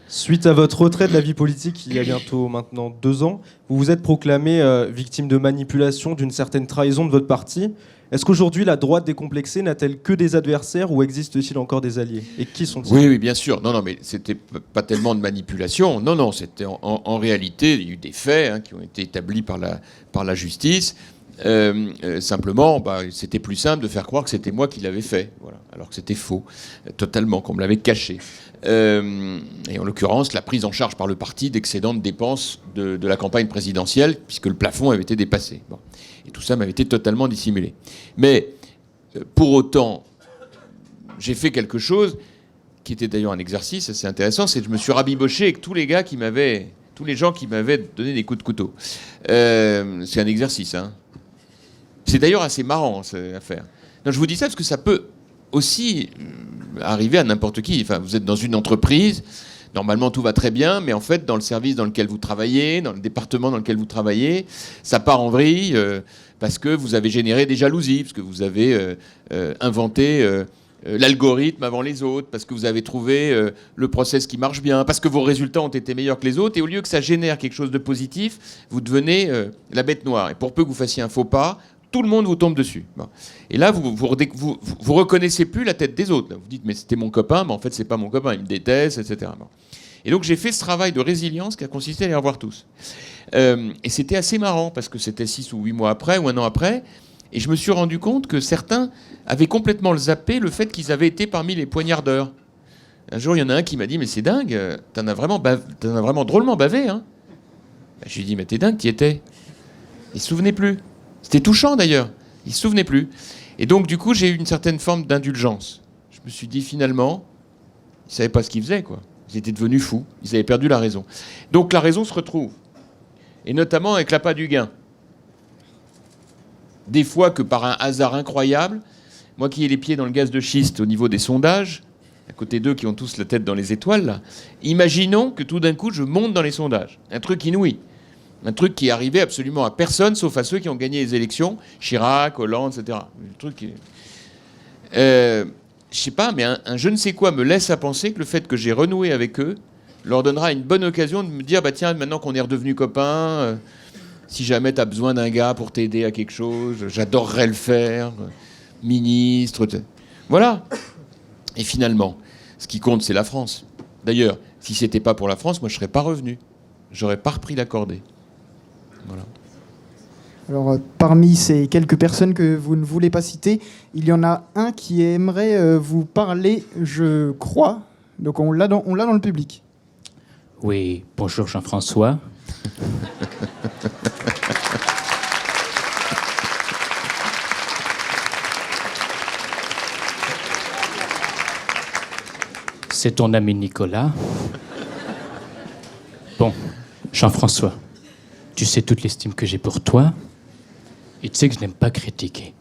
Suite à votre retrait de la vie politique, il y a bientôt maintenant 2 ans, vous vous êtes proclamé victime de manipulation, d'une certaine trahison de votre parti. Est-ce qu'aujourd'hui, la droite décomplexée n'a-t-elle que des adversaires ou existe-t-il encore des alliés? Et qui sont-ils? Oui, bien sûr. Non, mais c'était pas tellement de manipulation. Non, c'était en réalité, il y a eu des faits, hein, qui ont été établis par la justice. Simplement, c'était plus simple de faire croire que c'était moi qui l'avais fait, voilà, alors que c'était faux, totalement, qu'on me l'avait caché. Et en l'occurrence, la prise en charge par le parti d'excédents de dépenses de la campagne présidentielle, puisque le plafond avait été dépassé. Bon. Et tout ça m'avait été totalement dissimulé. Mais pour autant, j'ai fait quelque chose qui était d'ailleurs un exercice assez intéressant, c'est que je me suis rabiboché avec tous les gens qui m'avaient donné des coups de couteau. C'est un exercice, hein. C'est d'ailleurs assez marrant, cette affaire. Non, je vous dis ça parce que ça peut aussi arriver à n'importe qui. Enfin, vous êtes dans une entreprise, normalement tout va très bien, mais en fait, dans le service dans lequel vous travaillez, dans le département dans lequel vous travaillez, ça part en vrille parce que vous avez généré des jalousies, parce que vous avez inventé l'algorithme avant les autres, parce que vous avez trouvé le process qui marche bien, parce que vos résultats ont été meilleurs que les autres, et au lieu que ça génère quelque chose de positif, vous devenez la bête noire. Et pour peu que vous fassiez un faux pas, tout le monde vous tombe dessus. Bon. Et là, vous reconnaissez plus la tête des autres. Vous dites, mais c'était mon copain, mais en fait, c'est pas mon copain, il me déteste, etc. Bon. Et donc, j'ai fait ce travail de résilience qui a consisté à les revoir tous. Et c'était assez marrant, parce que c'était 6 ou 8 mois après, ou 1 an après, et je me suis rendu compte que certains avaient complètement zappé le fait qu'ils avaient été parmi les poignardeurs. Un jour, il y en a un qui m'a dit, mais c'est dingue, t'en as vraiment drôlement bavé, hein. Je lui ai dit, mais t'es dingue, t'y étais. Il se souvenait plus. C'était touchant d'ailleurs, il ne se souvenait plus. Et donc du coup, j'ai eu une certaine forme d'indulgence. Je me suis dit finalement, ils ne savaient pas ce qu'ils faisaient, quoi. Ils étaient devenus fous, ils avaient perdu la raison. Donc la raison se retrouve, et notamment avec l'appât du gain. Des fois que par un hasard incroyable, moi qui ai les pieds dans le gaz de schiste au niveau des sondages, à côté d'eux qui ont tous la tête dans les étoiles, là, imaginons que tout d'un coup je monte dans les sondages. Un truc inouï. Un truc qui est arrivé absolument à personne, sauf à ceux qui ont gagné les élections, Chirac, Hollande, etc. Un truc qui... je sais pas, mais un je ne sais quoi me laisse à penser que le fait que j'ai renoué avec eux leur donnera une bonne occasion de me dire, bah tiens, maintenant qu'on est redevenus copains, si jamais tu as besoin d'un gars pour t'aider à quelque chose, j'adorerais le faire, ministre... Voilà. Et finalement, ce qui compte, c'est la France. D'ailleurs, si c'était pas pour la France, moi je serais pas revenu. J'aurais pas repris la cordée. Voilà. Alors, parmi ces quelques personnes que vous ne voulez pas citer, il y en a un qui aimerait vous parler, je crois. Donc, on l'a dans le public. Oui, bonjour Jean-François. C'est ton ami Nicolas. Bon, Jean-François. Tu sais toute l'estime que j'ai pour toi, et tu sais que je n'aime pas critiquer.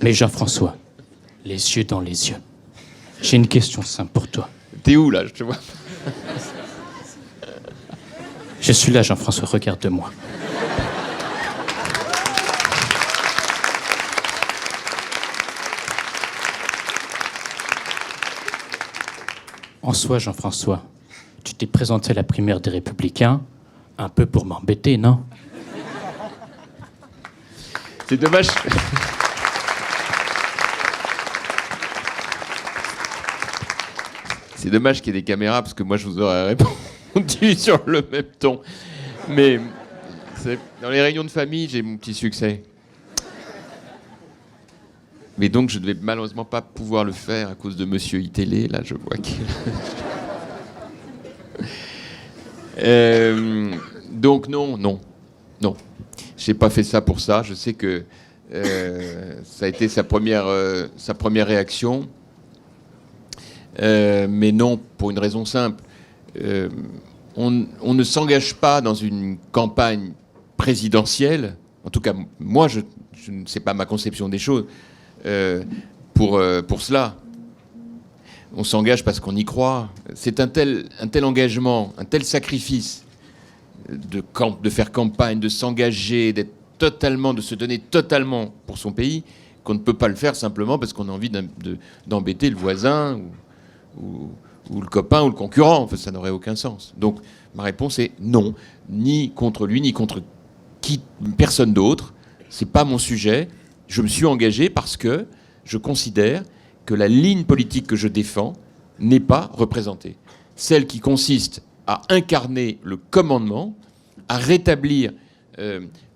Mais Jean-François, les yeux dans les yeux, j'ai une question simple pour toi. T'es où, là, je te vois? Je suis là, Jean-François, regarde-moi. En soi, Jean-François, tu t'es présenté à la primaire des Républicains, un peu pour m'embêter, non? C'est dommage. C'est dommage qu'il y ait des caméras, parce que moi, je vous aurais répondu sur le même ton. Mais dans les réunions de famille, j'ai mon petit succès. Mais donc, je ne vais malheureusement pas pouvoir le faire à cause de Monsieur Itélé. Là, je vois qu'il... Donc, non. Je n'ai pas fait ça pour ça. Je sais que ça a été sa première réaction. Mais non, pour une raison simple. On ne s'engage pas dans une campagne présidentielle. En tout cas, moi, je ne sais pas ma conception des choses. Pour cela. On s'engage parce qu'on y croit. C'est un tel engagement, un tel sacrifice de faire campagne, de s'engager, de se donner totalement pour son pays, qu'on ne peut pas le faire simplement parce qu'on a envie d'embêter le voisin ou le copain ou le concurrent. Enfin, ça n'aurait aucun sens. Donc, ma réponse est non, ni contre lui, ni contre personne d'autre. C'est pas mon sujet. Je me suis engagé parce que je considère que la ligne politique que je défends n'est pas représentée. Celle qui consiste à incarner le commandement, à rétablir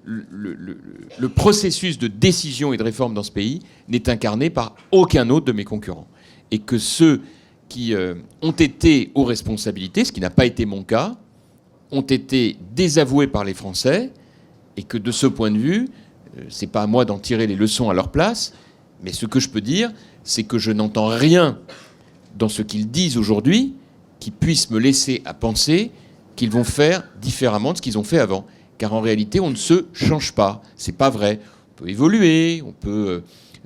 le processus de décision et de réforme dans ce pays, n'est incarné par aucun autre de mes concurrents. Et que ceux qui ont été aux responsabilités, ce qui n'a pas été mon cas, ont été désavoués par les Français, et que de ce point de vue, c'est pas à moi d'en tirer les leçons à leur place, mais ce que je peux dire, c'est que je n'entends rien dans ce qu'ils disent aujourd'hui qui puisse me laisser à penser qu'ils vont faire différemment de ce qu'ils ont fait avant. Car en réalité, on ne se change pas. C'est pas vrai. On peut évoluer, on peut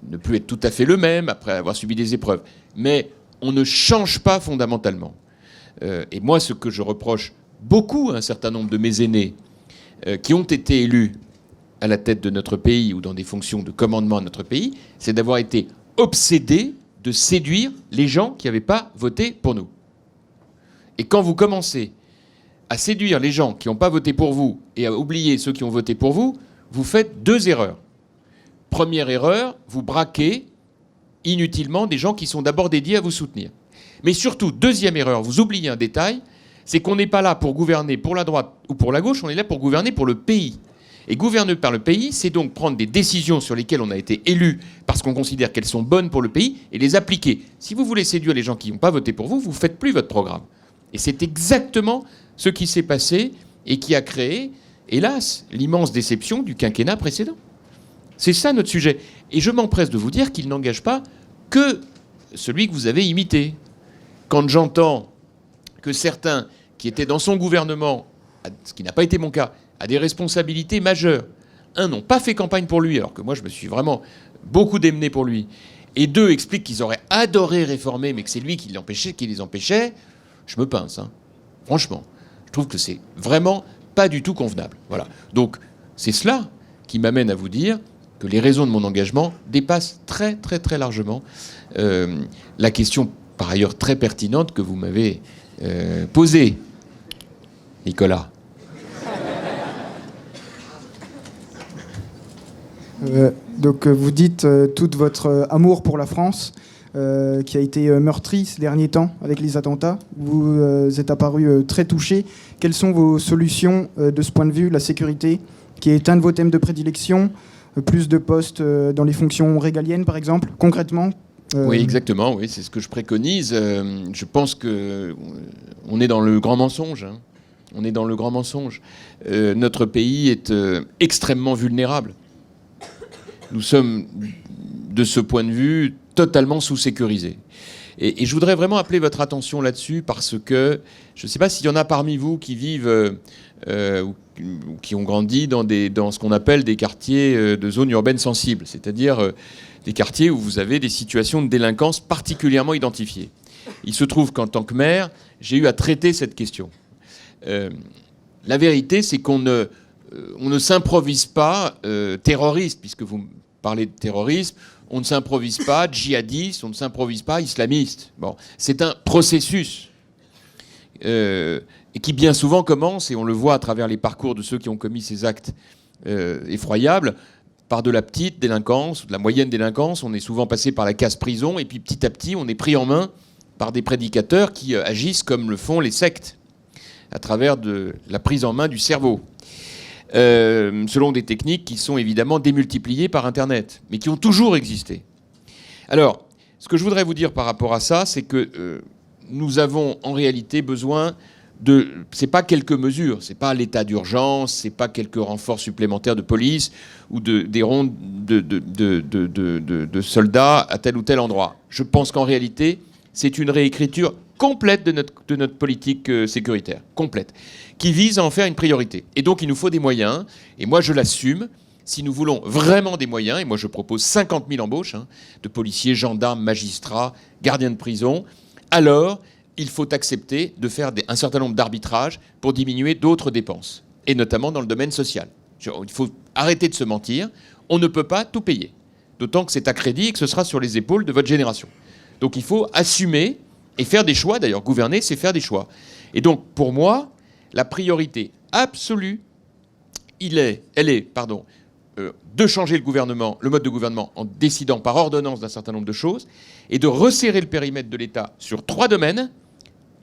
ne plus être tout à fait le même après avoir subi des épreuves. Mais on ne change pas fondamentalement. Et moi, ce que je reproche beaucoup à un certain nombre de mes aînés qui ont été élus à la tête de notre pays ou dans des fonctions de commandement de notre pays, c'est d'avoir été obsédés de séduire les gens qui n'avaient pas voté pour nous. Et quand vous commencez à séduire les gens qui n'ont pas voté pour vous et à oublier ceux qui ont voté pour vous, vous faites deux erreurs. Première erreur, vous braquez inutilement des gens qui sont d'abord dédiés à vous soutenir. Mais surtout, deuxième erreur, vous oubliez un détail, c'est qu'on n'est pas là pour gouverner pour la droite ou pour la gauche, on est là pour gouverner pour le pays. Et gouverner par le pays, c'est donc prendre des décisions sur lesquelles on a été élu parce qu'on considère qu'elles sont bonnes pour le pays et les appliquer. Si vous voulez séduire les gens qui n'ont pas voté pour vous, vous ne faites plus votre programme. Et c'est exactement ce qui s'est passé et qui a créé, hélas, l'immense déception du quinquennat précédent. C'est ça notre sujet. Et je m'empresse de vous dire qu'il n'engage pas que celui que vous avez imité. Quand j'entends que certains qui étaient dans son gouvernement, ce qui n'a pas été mon cas, à des responsabilités majeures. Un, n'ont pas fait campagne pour lui, alors que moi, je me suis vraiment beaucoup démené pour lui. Et deux, expliquent qu'ils auraient adoré réformer, mais que c'est lui qui les empêchait. Je me pince, hein. Franchement. Je trouve que c'est vraiment pas du tout convenable. Voilà. Donc, c'est cela qui m'amène à vous dire que les raisons de mon engagement dépassent très, très, très largement la question, par ailleurs très pertinente, que vous m'avez posée, Nicolas. Donc vous dites tout votre amour pour la France qui a été meurtrie ces derniers temps avec les attentats. Vous êtes apparu très touché. Quelles sont vos solutions de ce point de vue? La sécurité, qui est un de vos thèmes de prédilection, plus de postes dans les fonctions régaliennes par exemple, concrètement Oui, exactement, oui, c'est ce que je préconise. Je pense qu'on est dans le grand mensonge. Hein. On est dans le grand mensonge. Notre pays est extrêmement vulnérable. Nous sommes, de ce point de vue, totalement sous-sécurisés. Et je voudrais vraiment appeler votre attention là-dessus parce que je ne sais pas s'il y en a parmi vous qui vivent ou qui ont grandi dans ce qu'on appelle des quartiers de zones urbaines sensibles, c'est-à-dire des quartiers où vous avez des situations de délinquance particulièrement identifiées. Il se trouve qu'en tant que maire, j'ai eu à traiter cette question. La vérité, c'est qu'on ne s'improvise pas terroriste, puisque vous parlez de terrorisme, on ne s'improvise pas djihadiste, on ne s'improvise pas islamiste. Bon, c'est un processus et qui bien souvent commence, et on le voit à travers les parcours de ceux qui ont commis ces actes effroyables, par de la petite délinquance, ou de la moyenne délinquance. On est souvent passé par la case prison, et puis petit à petit, on est pris en main par des prédicateurs qui agissent comme le font les sectes, à travers de la prise en main du cerveau. Selon des techniques qui sont évidemment démultipliées par Internet, mais qui ont toujours existé. Alors, ce que je voudrais vous dire par rapport à ça, c'est que nous avons en réalité besoin c'est pas quelques mesures, c'est pas l'état d'urgence, c'est pas quelques renforts supplémentaires de police ou des rondes de soldats à tel ou tel endroit. Je pense qu'en réalité, c'est une réécriture complète de notre politique sécuritaire, complète, qui vise à en faire une priorité. Et donc, il nous faut des moyens, et moi, je l'assume. Si nous voulons vraiment des moyens, et moi, je propose 50 000 embauches de policiers, gendarmes, magistrats, gardiens de prison, alors il faut accepter de faire un certain nombre d'arbitrages pour diminuer d'autres dépenses, et notamment dans le domaine social. Il faut arrêter de se mentir, on ne peut pas tout payer, d'autant que c'est à crédit et que ce sera sur les épaules de votre génération. Donc il faut assumer et faire des choix. D'ailleurs, gouverner, c'est faire des choix. Et donc, pour moi, la priorité absolue, elle est, de changer le mode de gouvernement en décidant par ordonnance d'un certain nombre de choses et de resserrer le périmètre de l'État sur 3 domaines.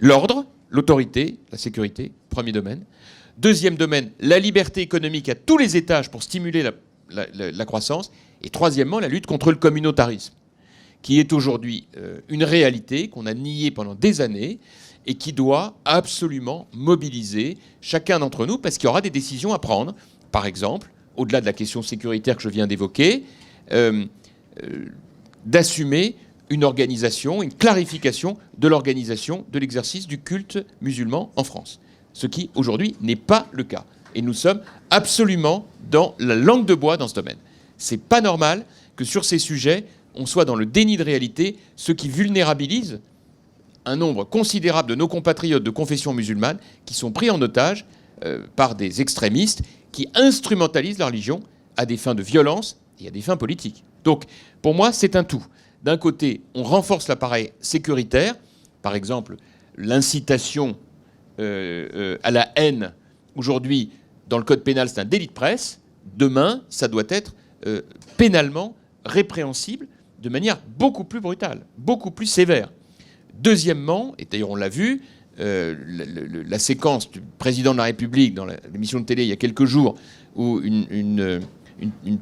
L'ordre, l'autorité, la sécurité, premier domaine. Deuxième domaine, la liberté économique à tous les étages pour stimuler la croissance. Et troisièmement, la lutte contre le communautarisme, qui est aujourd'hui une réalité qu'on a niée pendant des années et qui doit absolument mobiliser chacun d'entre nous parce qu'il y aura des décisions à prendre. Par exemple, au-delà de la question sécuritaire que je viens d'évoquer, d'assumer une organisation, une clarification de l'organisation de l'exercice du culte musulman en France. Ce qui, aujourd'hui, n'est pas le cas. Et nous sommes absolument dans la langue de bois dans ce domaine. C'est pas normal que sur ces sujets, on soit dans le déni de réalité, ce qui vulnérabilise un nombre considérable de nos compatriotes de confession musulmane qui sont pris en otage par des extrémistes qui instrumentalisent la religion à des fins de violence et à des fins politiques. Donc, pour moi, c'est un tout. D'un côté, on renforce l'appareil sécuritaire, par exemple, l'incitation à la haine. Aujourd'hui, dans le code pénal, c'est un délit de presse. Demain, ça doit être pénalement répréhensible de manière beaucoup plus brutale, beaucoup plus sévère. Deuxièmement, et d'ailleurs on l'a vu, la séquence du président de la République dans l'émission de télé il y a quelques jours, où une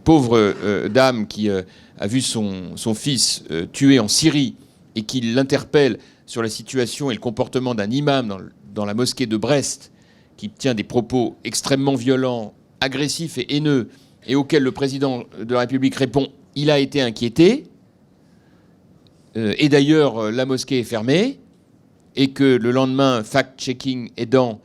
pauvre dame qui a vu son fils tué en Syrie et qui l'interpelle sur la situation et le comportement d'un imam dans la mosquée de Brest, qui tient des propos extrêmement violents, agressifs et haineux, et auquel le président de la République répond « il a été inquiété », et d'ailleurs la mosquée est fermée, et que le lendemain, fact-checking aidant,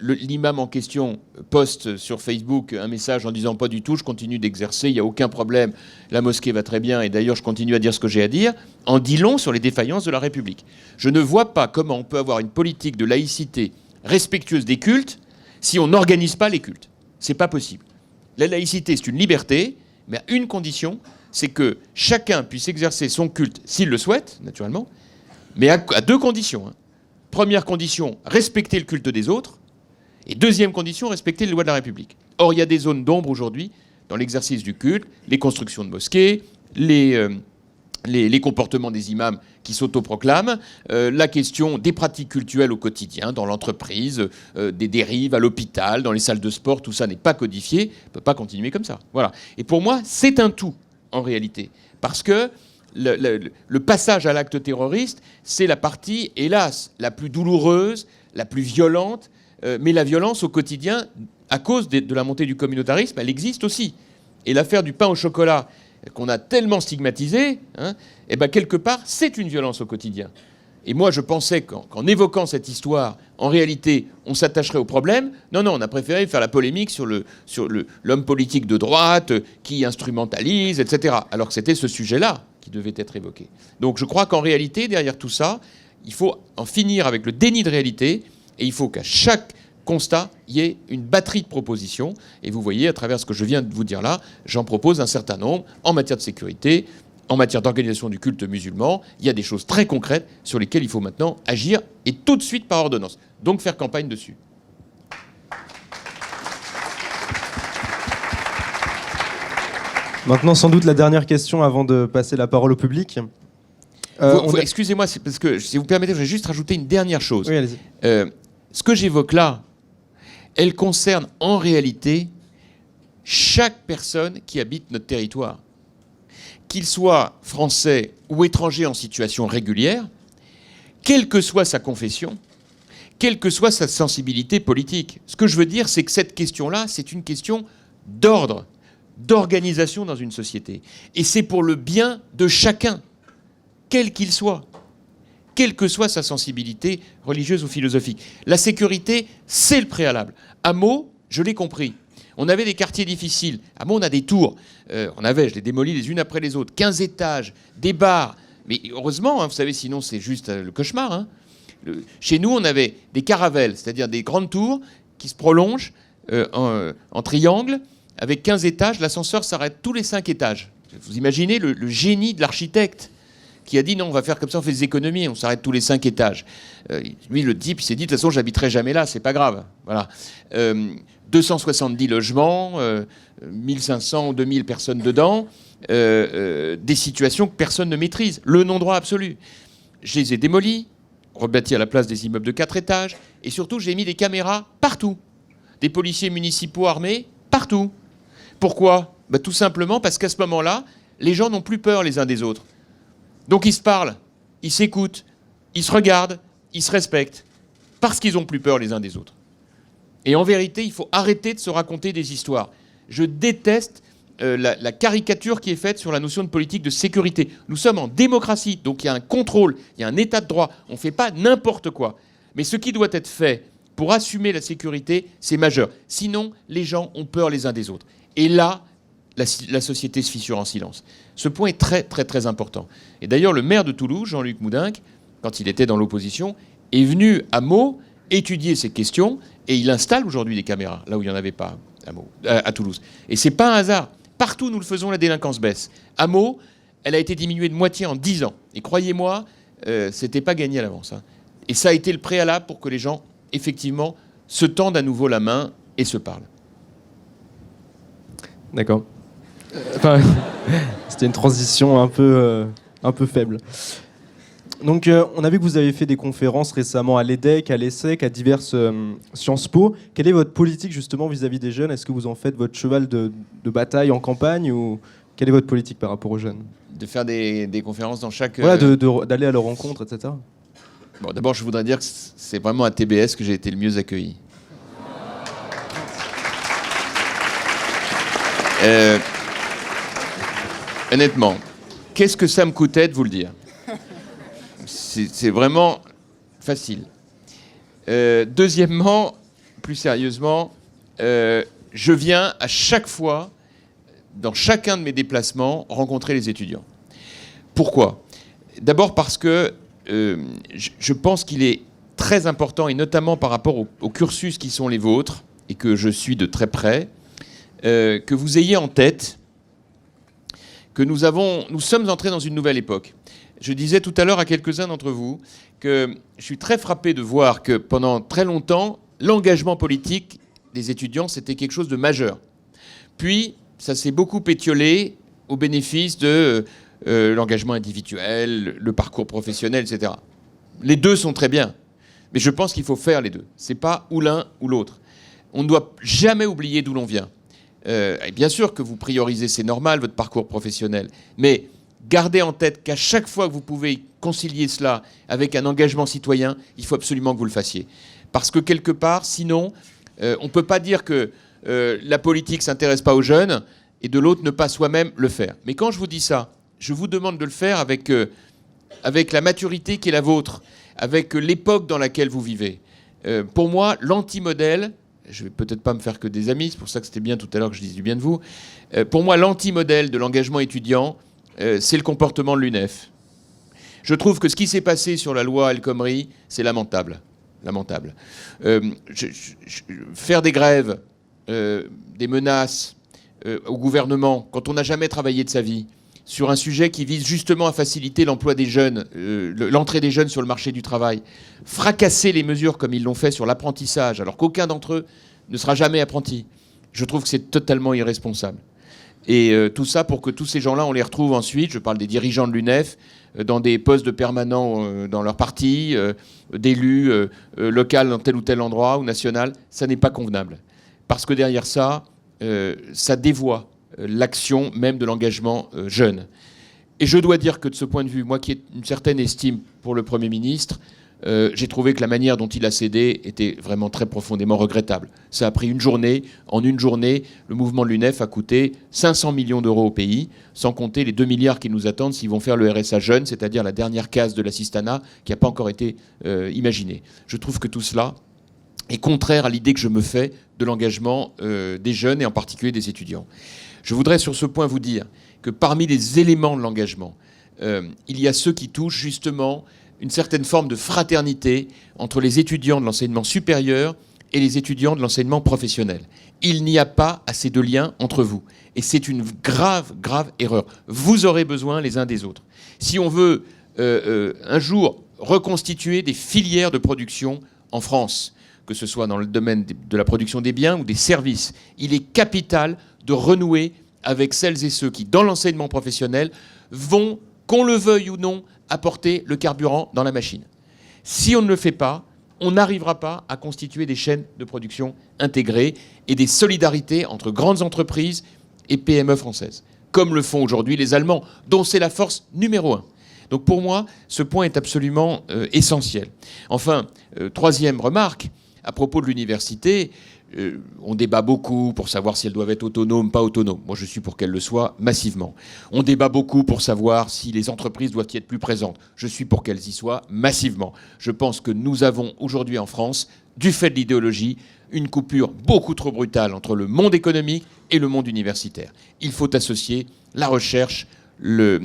l'imam en question poste sur Facebook un message en disant « pas du tout, je continue d'exercer, il n'y a aucun problème, la mosquée va très bien, et d'ailleurs je continue à dire ce que j'ai à dire », en dit long sur les défaillances de la République. Je ne vois pas comment on peut avoir une politique de laïcité respectueuse des cultes si on n'organise pas les cultes. C'est pas possible. La laïcité, c'est une liberté, mais à une condition, c'est que chacun puisse exercer son culte s'il le souhaite, naturellement, mais à 2 conditions. Première condition, respecter le culte des autres. Et deuxième condition, respecter les lois de la République. Or, il y a des zones d'ombre aujourd'hui dans l'exercice du culte, les constructions de mosquées, les comportements des imams qui s'autoproclament, la question des pratiques cultuelles au quotidien, dans l'entreprise, des dérives à l'hôpital, dans les salles de sport, tout ça n'est pas codifié, on ne peut pas continuer comme ça. Voilà. Et pour moi, c'est un tout, en réalité. Parce que le passage à l'acte terroriste, c'est la partie, hélas, la plus douloureuse, la plus violente, mais la violence au quotidien, à cause de la montée du communautarisme, elle existe aussi. Et l'affaire du pain au chocolat, qu'on a tellement stigmatisé, eh ben quelque part, c'est une violence au quotidien. Et moi, je pensais qu'en évoquant cette histoire, en réalité, on s'attacherait au problème. Non, on a préféré faire la polémique sur l'homme politique de droite qui instrumentalise, etc. Alors que c'était ce sujet-là qui devait être évoqué. Donc je crois qu'en réalité, derrière tout ça, il faut en finir avec le déni de réalité et il faut qu'à chaque constat, il y ait une batterie de propositions. Et vous voyez, à travers ce que je viens de vous dire là, j'en propose un certain nombre en matière de sécurité, en matière d'organisation du culte musulman. Il y a des choses très concrètes sur lesquelles il faut maintenant agir et tout de suite par ordonnance. Donc faire campagne dessus. Maintenant, sans doute la dernière question avant de passer la parole au public. Excusez-moi, c'est parce que, si vous permettez, je vais juste rajouter une dernière chose. Oui, allez-y. Ce que j'évoque là, elle concerne en réalité chaque personne qui habite notre territoire, qu'il soit français ou étranger en situation régulière, quelle que soit sa confession, quelle que soit sa sensibilité politique. Ce que je veux dire, c'est que cette question-là, c'est une question d'ordre, d'organisation dans une société. Et c'est pour le bien de chacun, quel qu'il soit, quelle que soit sa sensibilité religieuse ou philosophique. La sécurité, c'est le préalable. À Meaux, je l'ai compris. On avait des quartiers difficiles. À Meaux, on a des tours. Je les démolis les unes après les autres. 15 étages, des bars. Mais heureusement, vous savez, sinon c'est juste le cauchemar. Chez nous, on avait des caravelles, c'est-à-dire des grandes tours qui se prolongent en triangle avec 15 étages. L'ascenseur s'arrête tous les 5 étages. Vous imaginez le génie de l'architecte qui a dit non, on va faire comme ça, on fait des économies, on s'arrête tous les 5 étages. Lui, le type, il s'est dit de toute façon, j'habiterai jamais là, c'est pas grave. Voilà. 270 logements, 1500 ou 2000 personnes dedans, des situations que personne ne maîtrise, le non-droit absolu. Je les ai démolis, rebâtis à la place des immeubles de 4 étages, et surtout, j'ai mis des caméras partout. Des policiers municipaux armés, partout. Pourquoi ? Tout simplement parce qu'à ce moment-là, les gens n'ont plus peur les uns des autres. Donc ils se parlent, ils s'écoutent, ils se regardent, ils se respectent, parce qu'ils n'ont plus peur les uns des autres. Et en vérité, il faut arrêter de se raconter des histoires. Je déteste la caricature qui est faite sur la notion de politique de sécurité. Nous sommes en démocratie, donc il y a un contrôle, il y a un état de droit. On ne fait pas n'importe quoi. Mais ce qui doit être fait pour assumer la sécurité, c'est majeur. Sinon, les gens ont peur les uns des autres. Et là, la société se fissure en silence. Ce point est très, très, très important. Et d'ailleurs, le maire de Toulouse, Jean-Luc Moudenc, quand il était dans l'opposition, est venu à Meaux étudier ces questions et il installe aujourd'hui des caméras, là où il n'y en avait pas à Toulouse. Et ce n'est pas un hasard. Partout où nous le faisons, la délinquance baisse. À Meaux, elle a été diminuée de moitié en 10 ans. Et croyez-moi, ce n'était pas gagné à l'avance. Et ça a été le préalable pour que les gens, effectivement, se tendent à nouveau la main et se parlent. D'accord. C'était une transition un peu faible. Donc, on a vu que vous avez fait des conférences récemment à l'EDEC, à l'ESSEC, à diverses Sciences Po. Quelle est votre politique justement vis-à-vis des jeunes ? Est-ce que vous en faites votre cheval de bataille en campagne ou quelle est votre politique par rapport aux jeunes ? De faire des conférences dans chaque... Voilà, d'aller à leur rencontre, etc. Bon, d'abord, je voudrais dire que c'est vraiment à TBS que j'ai été le mieux accueilli. Honnêtement, qu'est-ce que ça me coûtait de vous le dire ? C'est vraiment facile. Deuxièmement, plus sérieusement, je viens à chaque fois, dans chacun de mes déplacements, rencontrer les étudiants. Pourquoi ? D'abord parce que je pense qu'il est très important, et notamment par rapport au cursus qui sont les vôtres, et que je suis de très près, que vous ayez en tête que nous sommes entrés dans une nouvelle époque. Je disais tout à l'heure à quelques-uns d'entre vous que je suis très frappé de voir que pendant très longtemps, l'engagement politique des étudiants, c'était quelque chose de majeur. Puis, ça s'est beaucoup étiolé au bénéfice de l'engagement individuel, le parcours professionnel, etc. Les deux sont très bien, mais je pense qu'il faut faire les deux. Ce n'est pas ou l'un ou l'autre. On ne doit jamais oublier d'où l'on vient. Et bien sûr que vous priorisez, c'est normal, votre parcours professionnel, mais gardez en tête qu'à chaque fois que vous pouvez concilier cela avec un engagement citoyen, il faut absolument que vous le fassiez. Parce que quelque part, sinon, on ne peut pas dire que la politique ne s'intéresse pas aux jeunes et de l'autre ne pas soi-même le faire. Mais quand je vous dis ça, je vous demande de le faire avec la maturité qui est la vôtre, avec l'époque dans laquelle vous vivez. Pour moi, l'anti-modèle, je ne vais peut-être pas me faire que des amis, c'est pour ça que c'était bien tout à l'heure que je dise du bien de vous, pour moi, l'anti-modèle de l'engagement étudiant, c'est le comportement de l'UNEF. Je trouve que ce qui s'est passé sur la loi El Khomri, c'est lamentable. Lamentable. Faire des grèves, des menaces au gouvernement, quand on n'a jamais travaillé de sa vie, sur un sujet qui vise justement à faciliter l'emploi des jeunes, l'entrée des jeunes sur le marché du travail, fracasser les mesures comme ils l'ont fait sur l'apprentissage, alors qu'aucun d'entre eux ne sera jamais apprenti. Je trouve que c'est totalement irresponsable. Et tout ça pour que tous ces gens-là, on les retrouve ensuite, je parle des dirigeants de l'UNEF, dans des postes de permanents dans leur parti, d'élus locaux dans tel ou tel endroit ou national, ça n'est pas convenable. Parce que derrière ça, ça dévoie l'action même de l'engagement jeune. Et je dois dire que de ce point de vue, moi qui ai une certaine estime pour le Premier ministre, j'ai trouvé que la manière dont il a cédé était vraiment très profondément regrettable. Ça a pris une journée. En une journée, le mouvement de l'UNEF a coûté 500 millions d'euros au pays, sans compter les 2 milliards qui nous attendent s'ils vont faire le RSA jeune, c'est-à-dire la dernière case de l'assistanat qui n'a pas encore été imaginée. Je trouve que tout cela est contraire à l'idée que je me fais de l'engagement des jeunes et en particulier des étudiants. Je voudrais sur ce point vous dire que parmi les éléments de l'engagement, il y a ceux qui touchent justement une certaine forme de fraternité entre les étudiants de l'enseignement supérieur et les étudiants de l'enseignement professionnel. Il n'y a pas assez de lien entre vous. Et c'est une grave, grave erreur. Vous aurez besoin les uns des autres. Si on veut un jour reconstituer des filières de production en France, que ce soit dans le domaine de la production des biens ou des services, il est capital de renouer avec celles et ceux qui, dans l'enseignement professionnel, vont, qu'on le veuille ou non, apporter le carburant dans la machine. Si on ne le fait pas, on n'arrivera pas à constituer des chaînes de production intégrées et des solidarités entre grandes entreprises et PME françaises, comme le font aujourd'hui les Allemands, dont c'est la force numéro 1. Donc pour moi, ce point est absolument essentiel. Enfin, troisième remarque, à propos de l'université, on débat beaucoup pour savoir si elles doivent être autonomes, pas autonomes. Moi, je suis pour qu'elles le soient massivement. On débat beaucoup pour savoir si les entreprises doivent y être plus présentes. Je suis pour qu'elles y soient massivement. Je pense que nous avons aujourd'hui en France, du fait de l'idéologie, une coupure beaucoup trop brutale entre le monde économique et le monde universitaire. Il faut associer la recherche, le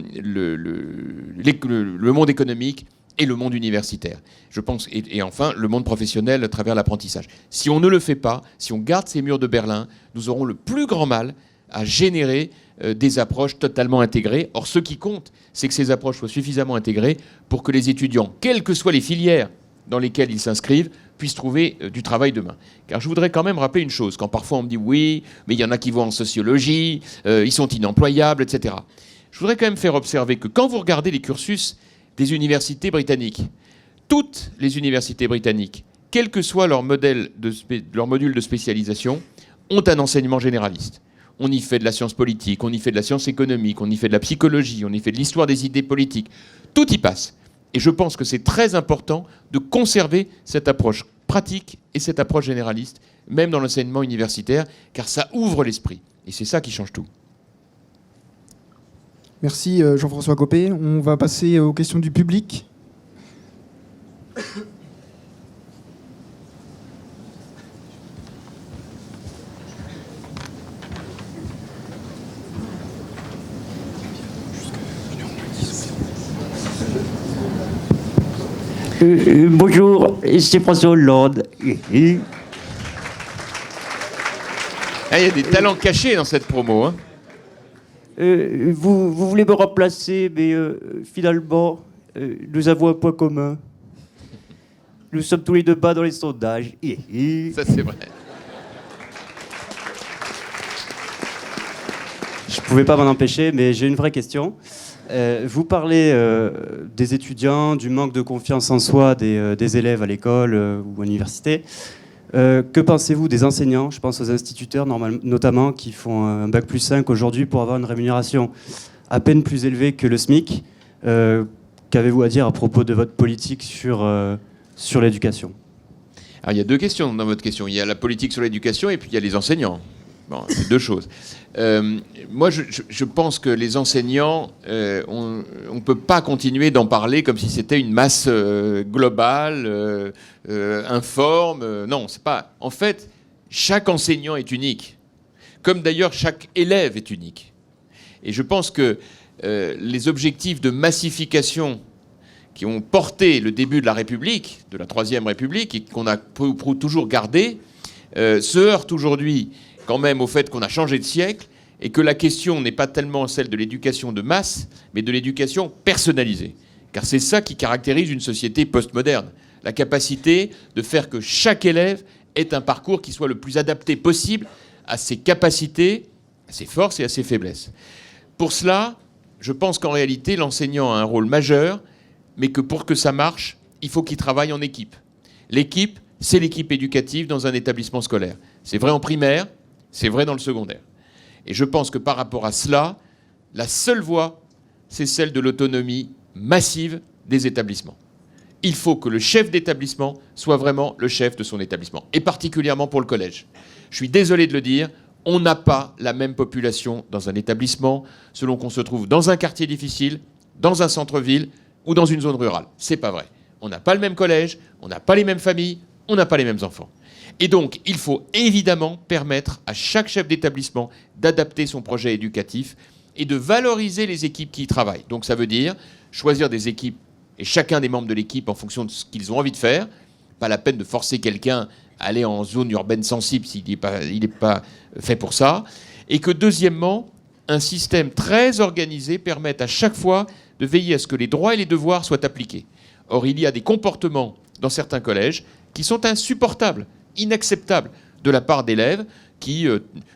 monde économique et le monde universitaire. Je pense, et enfin, le monde professionnel à travers l'apprentissage. Si on ne le fait pas, si on garde ces murs de Berlin, nous aurons le plus grand mal à générer des approches totalement intégrées. Or, ce qui compte, c'est que ces approches soient suffisamment intégrées pour que les étudiants, quelles que soient les filières dans lesquelles ils s'inscrivent, puissent trouver du travail demain. Car je voudrais quand même rappeler une chose, quand parfois on me dit oui, mais il y en a qui vont en sociologie, ils sont inemployables, etc. Je voudrais quand même faire observer que quand vous regardez les cursus des universités britanniques, toutes les universités britanniques, quel que soit leur module de spécialisation, ont un enseignement généraliste. On y fait de la science politique, on y fait de la science économique, on y fait de la psychologie, on y fait de l'histoire des idées politiques. Tout y passe. Et je pense que c'est très important de conserver cette approche pratique et cette approche généraliste, même dans l'enseignement universitaire, car ça ouvre l'esprit. Et c'est ça qui change tout. Merci Jean-François Copé. On va passer aux questions du public. Bonjour, c'est François Hollande. Il y a des talents cachés dans cette promo. Hein. Vous voulez me remplacer, mais finalement, nous avons un point commun. Nous sommes tous les deux bas dans les sondages. Ça, c'est vrai. Je pouvais pas m'en empêcher, mais j'ai une vraie question. Vous parlez des étudiants, du manque de confiance en soi des élèves à l'école ou à l'université. Que pensez-vous des enseignants? Je pense aux instituteurs notamment qui font un bac plus 5 aujourd'hui pour avoir une rémunération à peine plus élevée que le SMIC. Qu'avez-vous à dire à propos de votre politique sur l'éducation? Alors, il y a deux questions dans votre question. Il y a la politique sur l'éducation et puis il y a les enseignants. Bon, c'est deux choses. Moi, je pense que les enseignants, on ne peut pas continuer d'en parler comme si c'était une masse globale, informe. Non, c'est pas. En fait, chaque enseignant est unique, comme d'ailleurs chaque élève est unique. Et je pense que les objectifs de massification qui ont porté le début de la République, de la Troisième République, et qu'on a toujours gardé, se heurtent aujourd'hui quand même au fait qu'on a changé de siècle et que la question n'est pas tellement celle de l'éducation de masse, mais de l'éducation personnalisée. Car c'est ça qui caractérise une société postmoderne. La capacité de faire que chaque élève ait un parcours qui soit le plus adapté possible à ses capacités, à ses forces et à ses faiblesses. Pour cela, je pense qu'en réalité, l'enseignant a un rôle majeur, mais que pour que ça marche, il faut qu'il travaille en équipe. L'équipe, c'est l'équipe éducative dans un établissement scolaire. C'est vrai en primaire, c'est vrai dans le secondaire. Et je pense que par rapport à cela, la seule voie c'est celle de l'autonomie massive des établissements. Il faut que le chef d'établissement soit vraiment le chef de son établissement, et particulièrement pour le collège. Je suis désolé de le dire, on n'a pas la même population dans un établissement selon qu'on se trouve dans un quartier difficile, dans un centre-ville ou dans une zone rurale. C'est pas vrai. On n'a pas le même collège, on n'a pas les mêmes familles, on n'a pas les mêmes enfants. Et donc, il faut évidemment permettre à chaque chef d'établissement d'adapter son projet éducatif et de valoriser les équipes qui y travaillent. Donc ça veut dire choisir des équipes et chacun des membres de l'équipe en fonction de ce qu'ils ont envie de faire. Pas la peine de forcer quelqu'un à aller en zone urbaine sensible s'il n'est pas fait pour ça. Et que deuxièmement, un système très organisé permette à chaque fois de veiller à ce que les droits et les devoirs soient appliqués. Or, il y a des comportements dans certains collèges qui sont insupportables, inacceptables de la part d'élèves qui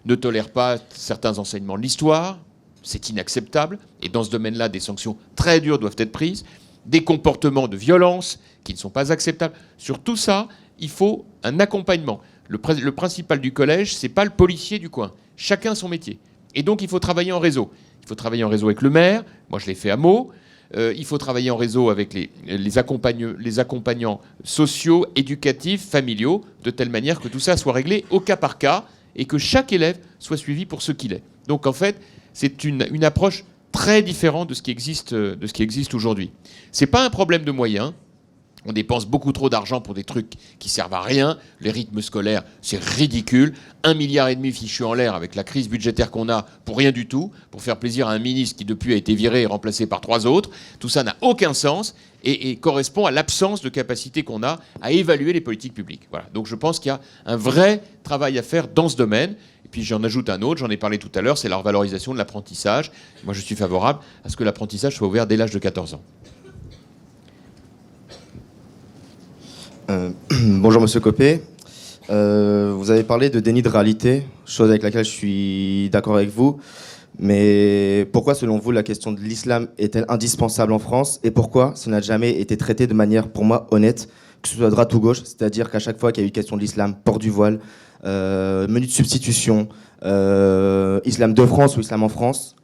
ne tolèrent pas certains enseignements de l'histoire. C'est inacceptable. Et dans ce domaine-là, des sanctions très dures doivent être prises. Des comportements de violence qui ne sont pas acceptables. Sur tout ça, il faut un accompagnement. Le principal du collège, c'est pas le policier du coin. Chacun son métier. Et donc, il faut travailler en réseau. Il faut travailler en réseau avec le maire. Moi, je l'ai fait à Meaux. Il faut travailler en réseau avec les accompagnants sociaux, éducatifs, familiaux, de telle manière que tout ça soit réglé au cas par cas et que chaque élève soit suivi pour ce qu'il est. Donc, en fait, c'est une approche très différente de ce qui existe aujourd'hui. Ce n'est pas un problème de moyens. On dépense beaucoup trop d'argent pour des trucs qui servent à rien. Les rythmes scolaires, c'est ridicule. 1,5 milliard fichu en l'air avec la crise budgétaire qu'on a pour rien du tout, pour faire plaisir à un ministre qui depuis a été viré et remplacé par 3 autres. Tout ça n'a aucun sens et correspond à l'absence de capacité qu'on a à évaluer les politiques publiques. Voilà. Donc je pense qu'il y a un vrai travail à faire dans ce domaine. Et puis j'en ajoute un autre, j'en ai parlé tout à l'heure, c'est la revalorisation de l'apprentissage. Moi je suis favorable à ce que l'apprentissage soit ouvert dès l'âge de 14 ans. Bonjour Monsieur Copé. Vous avez parlé de déni de réalité, chose avec laquelle je suis d'accord avec vous. Mais pourquoi, selon vous, la question de l'islam est-elle indispensable en France? Et pourquoi ça n'a jamais été traité de manière, pour moi, honnête, que ce soit droite ou gauche? C'est-à-dire qu'à chaque fois qu'il y a eu question de l'islam, port du voile, menu de substitution, islam de France ou islam en France,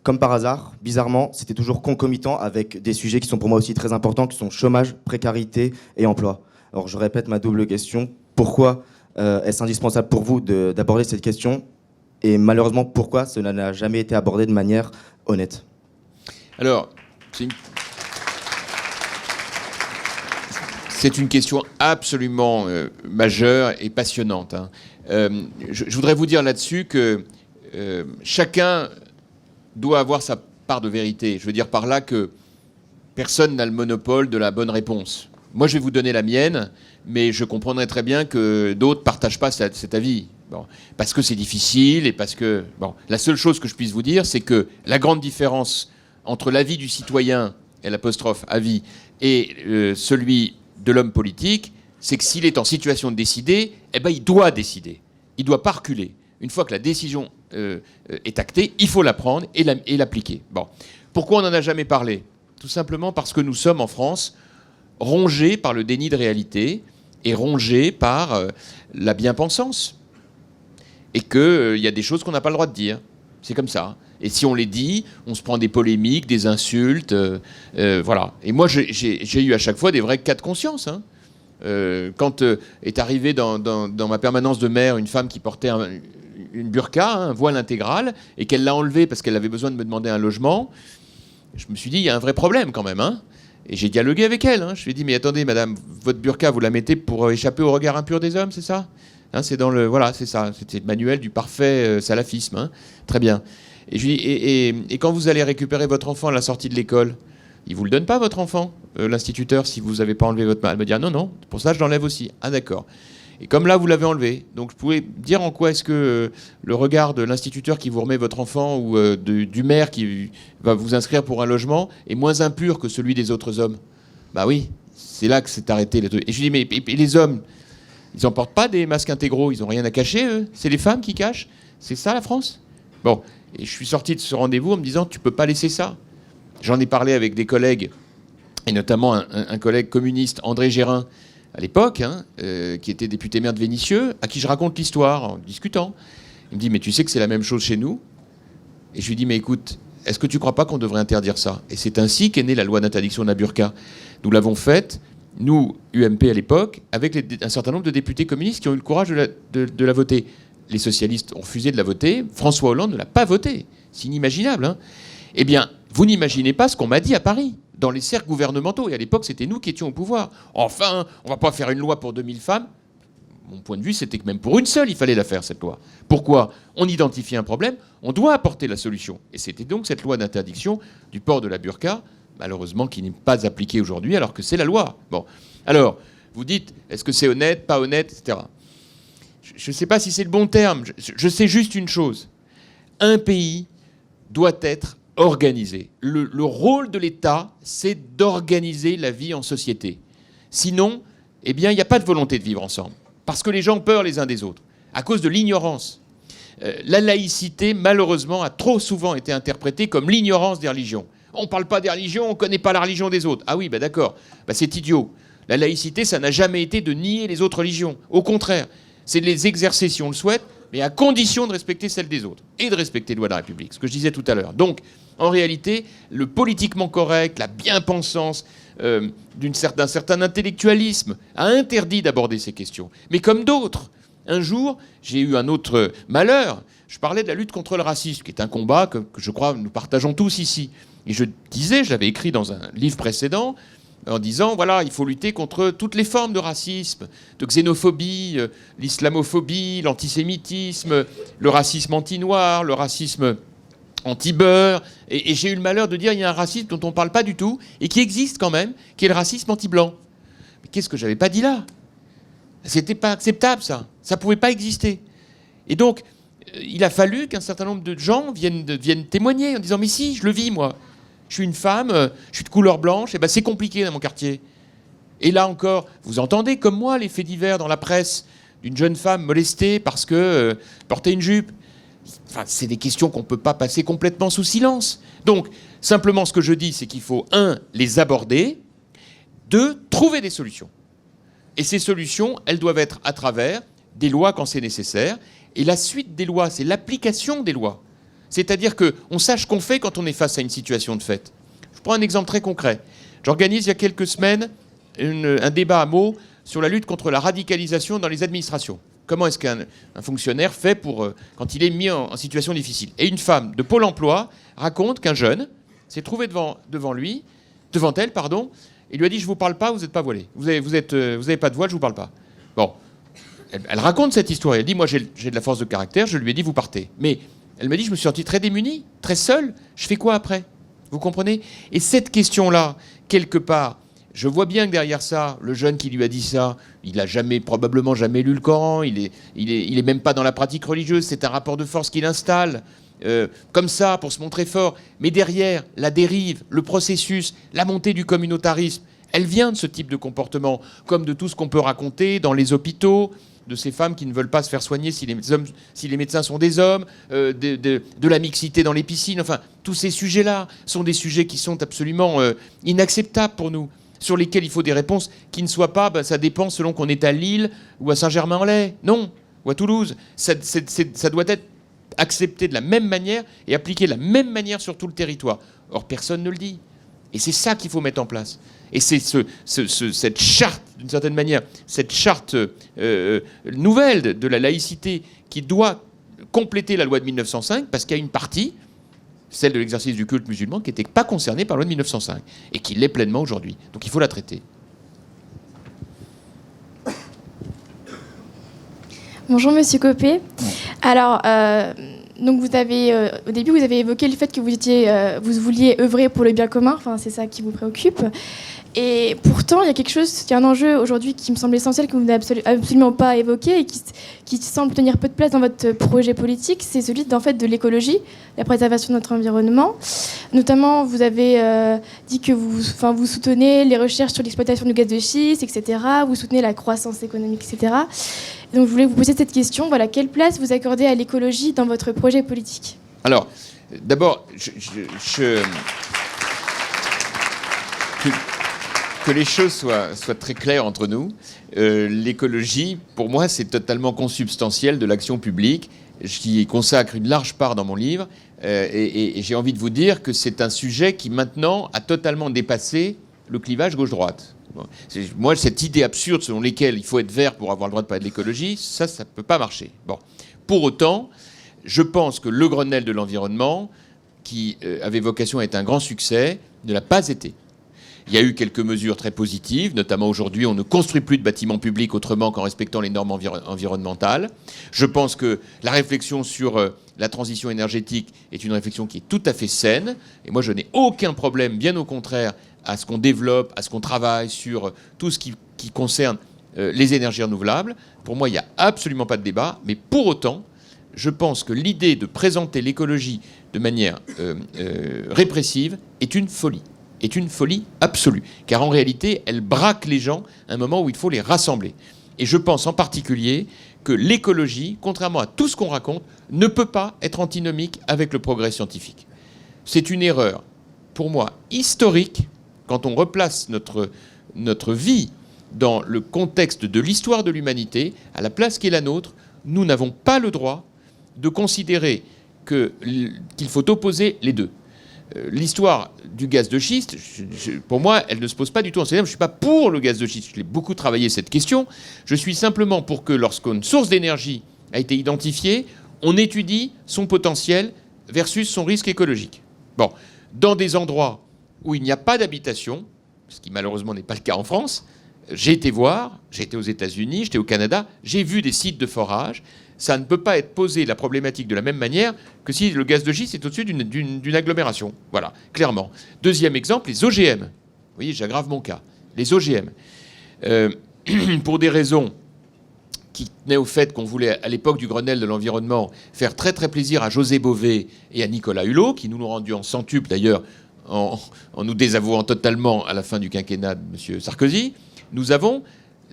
comme par hasard, bizarrement, c'était toujours concomitant avec des sujets qui sont pour moi aussi très importants, qui sont chômage, précarité et emploi. Alors je répète ma double question. Pourquoi est-ce indispensable pour vous d'aborder cette question? Et malheureusement, pourquoi cela n'a jamais été abordé de manière honnête? Alors, c'est une question absolument majeure et passionnante. Hein. Je voudrais vous dire là-dessus que chacun doit avoir sa part de vérité. Je veux dire par là que personne n'a le monopole de la bonne réponse. Moi, je vais vous donner la mienne, mais je comprendrais très bien que d'autres ne partagent pas cet avis. Bon, parce que c'est difficile et parce que... Bon, la seule chose que je puisse vous dire, c'est que la grande différence entre l'avis du citoyen, et l'apostrophe avis, et celui de l'homme politique, c'est que s'il est en situation de décider, eh ben, il doit décider. Il ne doit pas reculer. Une fois que la décision est actée, il faut la prendre et l'appliquer. Bon. Pourquoi on n'en a jamais parlé? Tout simplement parce que nous sommes en France rongés par le déni de réalité et rongés par la bien-pensance. Et qu'il y a des choses qu'on n'a pas le droit de dire. C'est comme ça. Et si on les dit, on se prend des polémiques, des insultes. Voilà. Et moi, j'ai eu à chaque fois des vrais cas de conscience. Hein. Quand est arrivée dans ma permanence de maire une femme qui portait une burqa, un voile intégral, et qu'elle l'a enlevé parce qu'elle avait besoin de me demander un logement, je me suis dit, il y a un vrai problème quand même. Hein. Et j'ai dialogué avec elle. Hein. Je lui ai dit, mais attendez, madame, votre burqa, vous la mettez pour échapper au regard impur des hommes, c'est ça? Hein, c'est dans le... Voilà, c'est ça. C'était le manuel du parfait salafisme. Hein. Très bien. Et je lui dis, et quand vous allez récupérer votre enfant à la sortie de l'école, il vous le donne pas, votre enfant, l'instituteur, si vous n'avez pas enlevé votre main? Elle me dit, ah, non, non, pour ça, je l'enlève aussi. Ah, d'accord. Et comme là, vous l'avez enlevé, donc je pouvais dire en quoi est-ce que le regard de l'instituteur qui vous remet votre enfant ou du maire qui va vous inscrire pour un logement est moins impur que celui des autres hommes. Bah oui, c'est là que s'est arrêté les trucs. Et je lui dis, mais et les hommes, ils n'en portent pas des masques intégraux, ils n'ont rien à cacher, eux. C'est les femmes qui cachent. C'est ça, la France? Bon, et je suis sorti de ce rendez-vous en me disant, tu peux pas laisser ça. J'en ai parlé avec des collègues, et notamment un collègue communiste, André Gérin, à l'époque, hein, qui était député maire de Vénissieux, à qui je raconte l'histoire en discutant. Il me dit, mais tu sais que c'est la même chose chez nous? Et je lui dis, mais écoute, est-ce que tu ne crois pas qu'on devrait interdire ça? Et c'est ainsi qu'est née la loi d'interdiction de la burqa. Nous l'avons faite, nous, UMP à l'époque, avec un certain nombre de députés communistes qui ont eu le courage de la voter. Les socialistes ont refusé de la voter, François Hollande ne l'a pas votée. C'est inimaginable, hein. Eh bien, vous n'imaginez pas ce qu'on m'a dit à Paris, dans les cercles gouvernementaux. Et à l'époque, c'était nous qui étions au pouvoir. Enfin, on ne va pas faire une loi pour 2000 femmes. Mon point de vue, c'était que même pour une seule, il fallait la faire, cette loi. Pourquoi? On identifie un problème, on doit apporter la solution. Et c'était donc cette loi d'interdiction du port de la burqa, malheureusement, qui n'est pas appliquée aujourd'hui, alors que c'est la loi. Bon. Alors, vous dites, est-ce que c'est honnête, pas honnête, etc. Je ne sais pas si c'est le bon terme. Je sais juste une chose. Un pays doit être organisé. Le rôle de l'État, c'est d'organiser la vie en société. Sinon, eh bien, il n'y a pas de volonté de vivre ensemble. Parce que les gens ont peur les uns des autres, à cause de l'ignorance. La laïcité, malheureusement, a trop souvent été interprétée comme l'ignorance des religions. On ne parle pas des religions, on ne connaît pas la religion des autres. Ah oui, bah d'accord, bah c'est idiot. La laïcité, ça n'a jamais été de nier les autres religions. Au contraire, c'est de les exercer si on le souhaite, mais à condition de respecter celles des autres et de respecter les lois de la République, ce que je disais tout à l'heure. Donc, en réalité, le politiquement correct, la bien-pensance d'un certain intellectualisme a interdit d'aborder ces questions. Mais comme d'autres, un jour, j'ai eu un autre malheur. Je parlais de la lutte contre le racisme, qui est un combat que je crois nous partageons tous ici. Et je disais, je l'avais écrit dans un livre précédent, en disant, voilà, il faut lutter contre toutes les formes de racisme, de xénophobie, l'islamophobie, l'antisémitisme, le racisme anti-noir, le racisme anti-beurre. Et j'ai eu le malheur de dire, il y a un racisme dont on ne parle pas du tout, et qui existe quand même, qui est le racisme anti-blanc. Mais qu'est-ce que j'avais pas dit là? C'était pas acceptable, ça. Ça ne pouvait pas exister. Et donc, il a fallu qu'un certain nombre de gens viennent témoigner en disant, mais si, je le vis, moi. Je suis une femme, je suis de couleur blanche, et ben c'est compliqué dans mon quartier. Et là encore, vous entendez comme moi les faits divers dans la presse d'une jeune femme molestée parce que portait une jupe. Enfin, c'est des questions qu'on ne peut pas passer complètement sous silence. Donc, simplement ce que je dis, c'est qu'il faut, 1, les aborder, 2, trouver des solutions. Et ces solutions, elles doivent être à travers des lois quand c'est nécessaire. Et la suite des lois, c'est l'application des lois. C'est-à-dire qu'on sache qu'on fait quand on est face à une situation de fait. Je prends un exemple très concret. J'organise il y a quelques semaines un débat à mots sur la lutte contre la radicalisation dans les administrations. Comment est-ce qu'un fonctionnaire fait quand il est mis en situation difficile? Et une femme de Pôle emploi raconte qu'un jeune s'est trouvé devant elle, et lui a dit, je ne vous parle pas, vous n'êtes pas voilé. Vous avez pas de voile, je ne vous parle pas. Bon, elle raconte cette histoire. Elle dit, moi j'ai de la force de caractère, je lui ai dit, vous partez. Mais elle m'a dit, je me suis senti très démuni, très seul. Je fais quoi après? Vous comprenez? Et cette question-là, quelque part, je vois bien que derrière ça, le jeune qui lui a dit ça, il n'a probablement jamais lu le Coran, il est même pas dans la pratique religieuse, c'est un rapport de force qu'il installe, comme ça, pour se montrer fort. Mais derrière, la dérive, le processus, la montée du communautarisme, elle vient de ce type de comportement, comme de tout ce qu'on peut raconter dans les hôpitaux, de ces femmes qui ne veulent pas se faire soigner si les médecins sont des hommes, de la mixité dans les piscines. Enfin, tous ces sujets-là sont des sujets qui sont absolument inacceptables pour nous, sur lesquels il faut des réponses qui ne soient pas, ça dépend selon qu'on est à Lille ou à Saint-Germain-en-Laye. Non, ou à Toulouse. Ça doit être accepté de la même manière et appliqué de la même manière sur tout le territoire. Or, personne ne le dit. Et c'est ça qu'il faut mettre en place. Et c'est cette charte, d'une certaine manière, cette charte nouvelle de la laïcité qui doit compléter la loi de 1905, parce qu'il y a une partie, celle de l'exercice du culte musulman, qui n'était pas concernée par la loi de 1905, et qui l'est pleinement aujourd'hui. Donc il faut la traiter. Bonjour Monsieur Copé. Alors, donc au début, vous avez évoqué le fait que vous vouliez œuvrer pour le bien commun. Enfin, c'est ça qui vous préoccupe. Et pourtant, il y a un enjeu aujourd'hui qui me semble essentiel, que vous n'avez absolument pas évoqué et qui semble tenir peu de place dans votre projet politique. C'est celui de l'écologie, la préservation de notre environnement. Notamment, vous avez dit que vous soutenez les recherches sur l'exploitation du gaz de schiste, etc. Vous soutenez la croissance économique, etc. Et donc, je voulais vous poser cette question. Voilà, quelle place vous accordez à l'écologie dans votre projet politique? Alors, d'abord, que les choses soient très claires entre nous. L'écologie, pour moi, c'est totalement consubstantiel de l'action publique j'y consacre une large part dans mon livre, et j'ai envie de vous dire que c'est un sujet qui maintenant a totalement dépassé le clivage gauche-droite. Bon. Moi, cette idée absurde selon laquelle il faut être vert pour avoir le droit de parler de l'écologie, ça ne peut pas marcher. Bon. Pour autant, je pense que le Grenelle de l'environnement, qui avait vocation à être un grand succès, ne l'a pas été. Il y a eu quelques mesures très positives, notamment aujourd'hui, on ne construit plus de bâtiments publics autrement qu'en respectant les normes environnementales. Je pense que la réflexion sur la transition énergétique est une réflexion qui est tout à fait saine. Et moi, je n'ai aucun problème, bien au contraire, à ce qu'on développe, à ce qu'on travaille sur tout ce qui concerne les énergies renouvelables. Pour moi, il n'y a absolument pas de débat. Mais pour autant, je pense que l'idée de présenter l'écologie de manière répressive est une folie. Est une folie absolue. Car en réalité, elle braque les gens à un moment où il faut les rassembler. Et je pense en particulier que l'écologie, contrairement à tout ce qu'on raconte, ne peut pas être antinomique avec le progrès scientifique. C'est une erreur, pour moi, historique, quand on replace notre vie dans le contexte de l'histoire de l'humanité, à la place qui est la nôtre. Nous n'avons pas le droit de considérer qu'il faut opposer les deux. L'histoire du gaz de schiste, pour moi, elle ne se pose pas du tout en scénario. Je ne suis pas pour le gaz de schiste. Je l'ai beaucoup travaillé, cette question. Je suis simplement pour que, lorsqu'une source d'énergie a été identifiée, on étudie son potentiel versus son risque écologique. Bon, dans des endroits où il n'y a pas d'habitation, ce qui malheureusement n'est pas le cas en France, j'ai été voir, j'ai été aux États-Unis, j'étais au Canada, j'ai vu des sites de forage. Ça ne peut pas être posé, la problématique, de la même manière que si le gaz de schiste est au-dessus d'une agglomération. Voilà, clairement. Deuxième exemple, les OGM. Vous voyez, j'aggrave mon cas. Les OGM. Pour des raisons qui tenaient au fait qu'on voulait, à l'époque du Grenelle de l'environnement, faire très très plaisir à José Bové et à Nicolas Hulot, qui nous l'ont rendu en centuple d'ailleurs, en nous désavouant totalement à la fin du quinquennat de M. Sarkozy, nous avons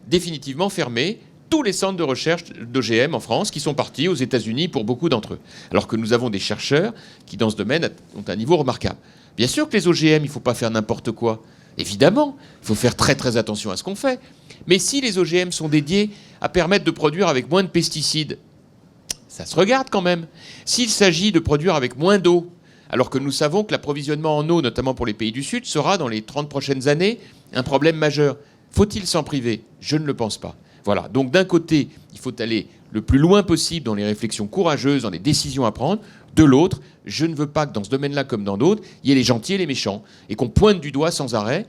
définitivement fermé tous les centres de recherche d'OGM en France qui sont partis aux États-Unis pour beaucoup d'entre eux. Alors que nous avons des chercheurs qui, dans ce domaine, ont un niveau remarquable. Bien sûr que les OGM, il ne faut pas faire n'importe quoi. Évidemment, il faut faire très très attention à ce qu'on fait. Mais si les OGM sont dédiés à permettre de produire avec moins de pesticides, ça se regarde quand même. S'il s'agit de produire avec moins d'eau, alors que nous savons que l'approvisionnement en eau, notamment pour les pays du Sud, sera dans les 30 prochaines années un problème majeur. Faut-il s'en priver? Je ne le pense pas. Voilà, donc d'un côté, il faut aller le plus loin possible dans les réflexions courageuses, dans les décisions à prendre. De l'autre, je ne veux pas que dans ce domaine-là, comme dans d'autres, il y ait les gentils et les méchants, et qu'on pointe du doigt sans arrêt,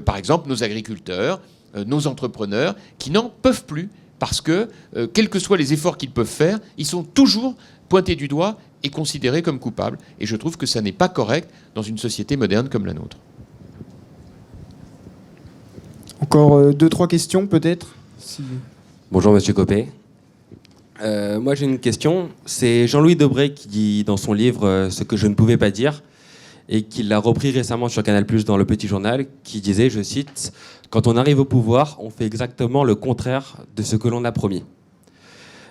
par exemple, nos agriculteurs, nos entrepreneurs, qui n'en peuvent plus, parce que, quels que soient les efforts qu'ils peuvent faire, ils sont toujours pointés du doigt et considérés comme coupables. Et je trouve que ça n'est pas correct dans une société moderne comme la nôtre. Encore 2-3 questions, peut-être ? Bonjour Monsieur Copé. Moi j'ai une question. C'est Jean-Louis Debré qui dit dans son livre Ce que je ne pouvais pas dire, et qui l'a repris récemment sur Canal+ dans Le Petit Journal, qui disait, je cite, « Quand on arrive au pouvoir, on fait exactement le contraire de ce que l'on a promis ».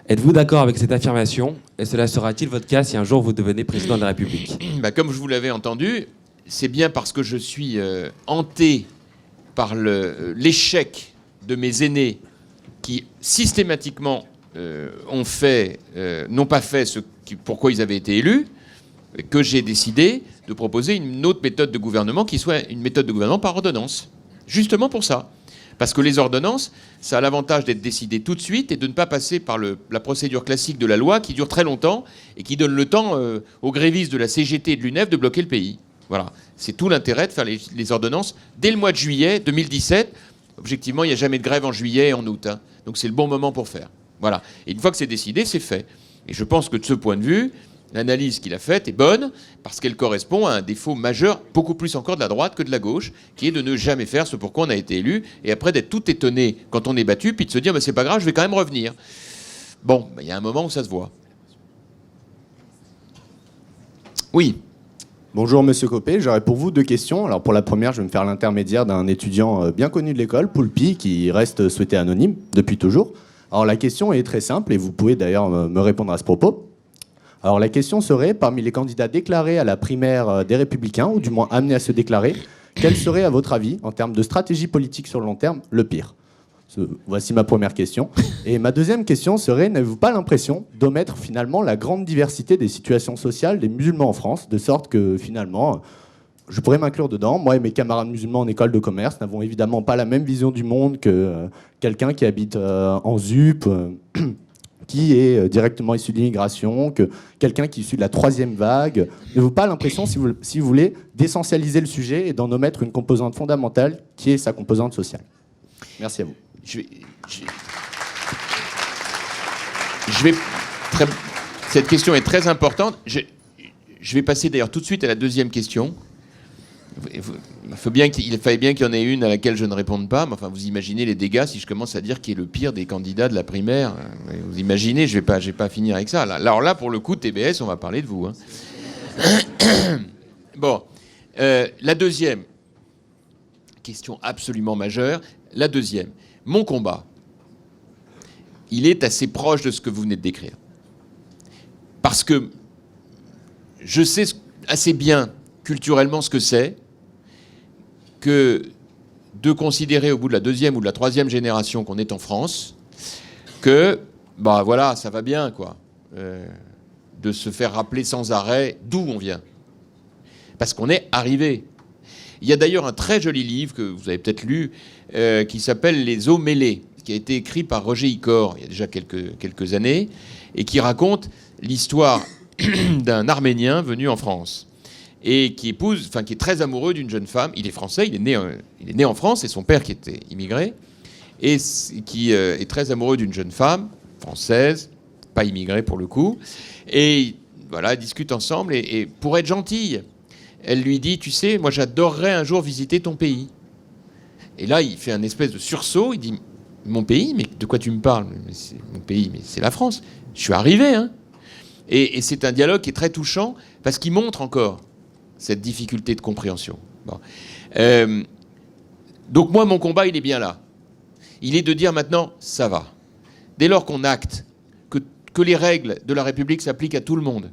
Êtes-vous d'accord avec cette affirmation? Et cela sera-t-il votre cas si un jour vous devenez président de la République? Comme je vous l'avais entendu, c'est bien parce que je suis hanté par l'échec de mes aînés qui systématiquement n'ont pas fait pourquoi ils avaient été élus, que j'ai décidé de proposer une autre méthode de gouvernement qui soit une méthode de gouvernement par ordonnance. Justement pour ça. Parce que les ordonnances, ça a l'avantage d'être décidé tout de suite et de ne pas passer par la procédure classique de la loi qui dure très longtemps et qui donne le temps aux grévistes de la CGT et de l'UNEF de bloquer le pays. Voilà. C'est tout l'intérêt de faire les ordonnances dès le mois de juillet 2017. Objectivement, il n'y a jamais de grève en juillet et en août. Donc c'est le bon moment pour faire. Voilà. Et une fois que c'est décidé, c'est fait. Et je pense que de ce point de vue, l'analyse qu'il a faite est bonne parce qu'elle correspond à un défaut majeur, beaucoup plus encore de la droite que de la gauche, qui est de ne jamais faire ce pourquoi on a été élu et après d'être tout étonné quand on est battu, puis de se dire c'est pas grave, je vais quand même revenir. Bon, il y a un moment où ça se voit. Oui. Bonjour Monsieur Copé, j'aurais pour vous 2 questions. Alors pour la première, je vais me faire l'intermédiaire d'un étudiant bien connu de l'école, Poulpi, qui reste souhaité anonyme depuis toujours. Alors la question est très simple et vous pouvez d'ailleurs me répondre à ce propos. Alors la question serait, parmi les candidats déclarés à la primaire des Républicains, ou du moins amenés à se déclarer, quel serait à votre avis, en termes de stratégie politique sur le long terme, le pire? Voici ma première question. Et ma deuxième question serait, n'avez-vous pas l'impression d'omettre finalement la grande diversité des situations sociales des musulmans en France, de sorte que finalement, je pourrais m'inclure dedans. Moi et mes camarades musulmans en école de commerce n'avons évidemment pas la même vision du monde que quelqu'un qui habite en ZUP, qui est directement issu de l'immigration, que quelqu'un qui est issu de la troisième vague. N'avez-vous pas l'impression, si vous voulez, d'essentialiser le sujet et d'en omettre une composante fondamentale qui est sa composante sociale? Merci à vous. Cette question est très importante. Je vais passer d'ailleurs tout de suite à la deuxième question. Il fallait bien qu'il y en ait une à laquelle je ne réponde pas. Mais enfin, vous imaginez les dégâts si je commence à dire qui est le pire des candidats de la primaire. Vous imaginez, je vais pas finir avec ça. Alors là, pour le coup, TBS, on va parler de vous. Hein. Bon, la deuxième question absolument majeure. La deuxième, mon combat, il est assez proche de ce que vous venez de décrire. Parce que je sais assez bien culturellement ce que c'est que de considérer au bout de la deuxième ou de la troisième génération qu'on est en France, que, bah voilà, ça va bien, quoi. De se faire rappeler sans arrêt d'où on vient. Parce qu'on est arrivé. Il y a d'ailleurs un très joli livre que vous avez peut-être lu, qui s'appelle Les eaux mêlées, qui a été écrit par Roger Icor il y a déjà quelques années, et qui raconte l'histoire d'un Arménien venu en France et qui est très amoureux d'une jeune femme. Il est français, il est né en France, et son père qui était immigré, et qui est très amoureux d'une jeune femme française, pas immigrée pour le coup, et voilà, ils discutent ensemble, et pour être gentille, elle lui dit, tu sais, moi j'adorerais un jour visiter ton pays. Et là, il fait un espèce de sursaut, il dit, mon pays, mais de quoi tu me parles? Mon pays, mais c'est la France. Je suis arrivé, hein. Et c'est un dialogue qui est très touchant, parce qu'il montre encore cette difficulté de compréhension. Bon. Donc moi, mon combat, il est bien là. Il est de dire maintenant, ça va. Dès lors qu'on acte que les règles de la République s'appliquent à tout le monde,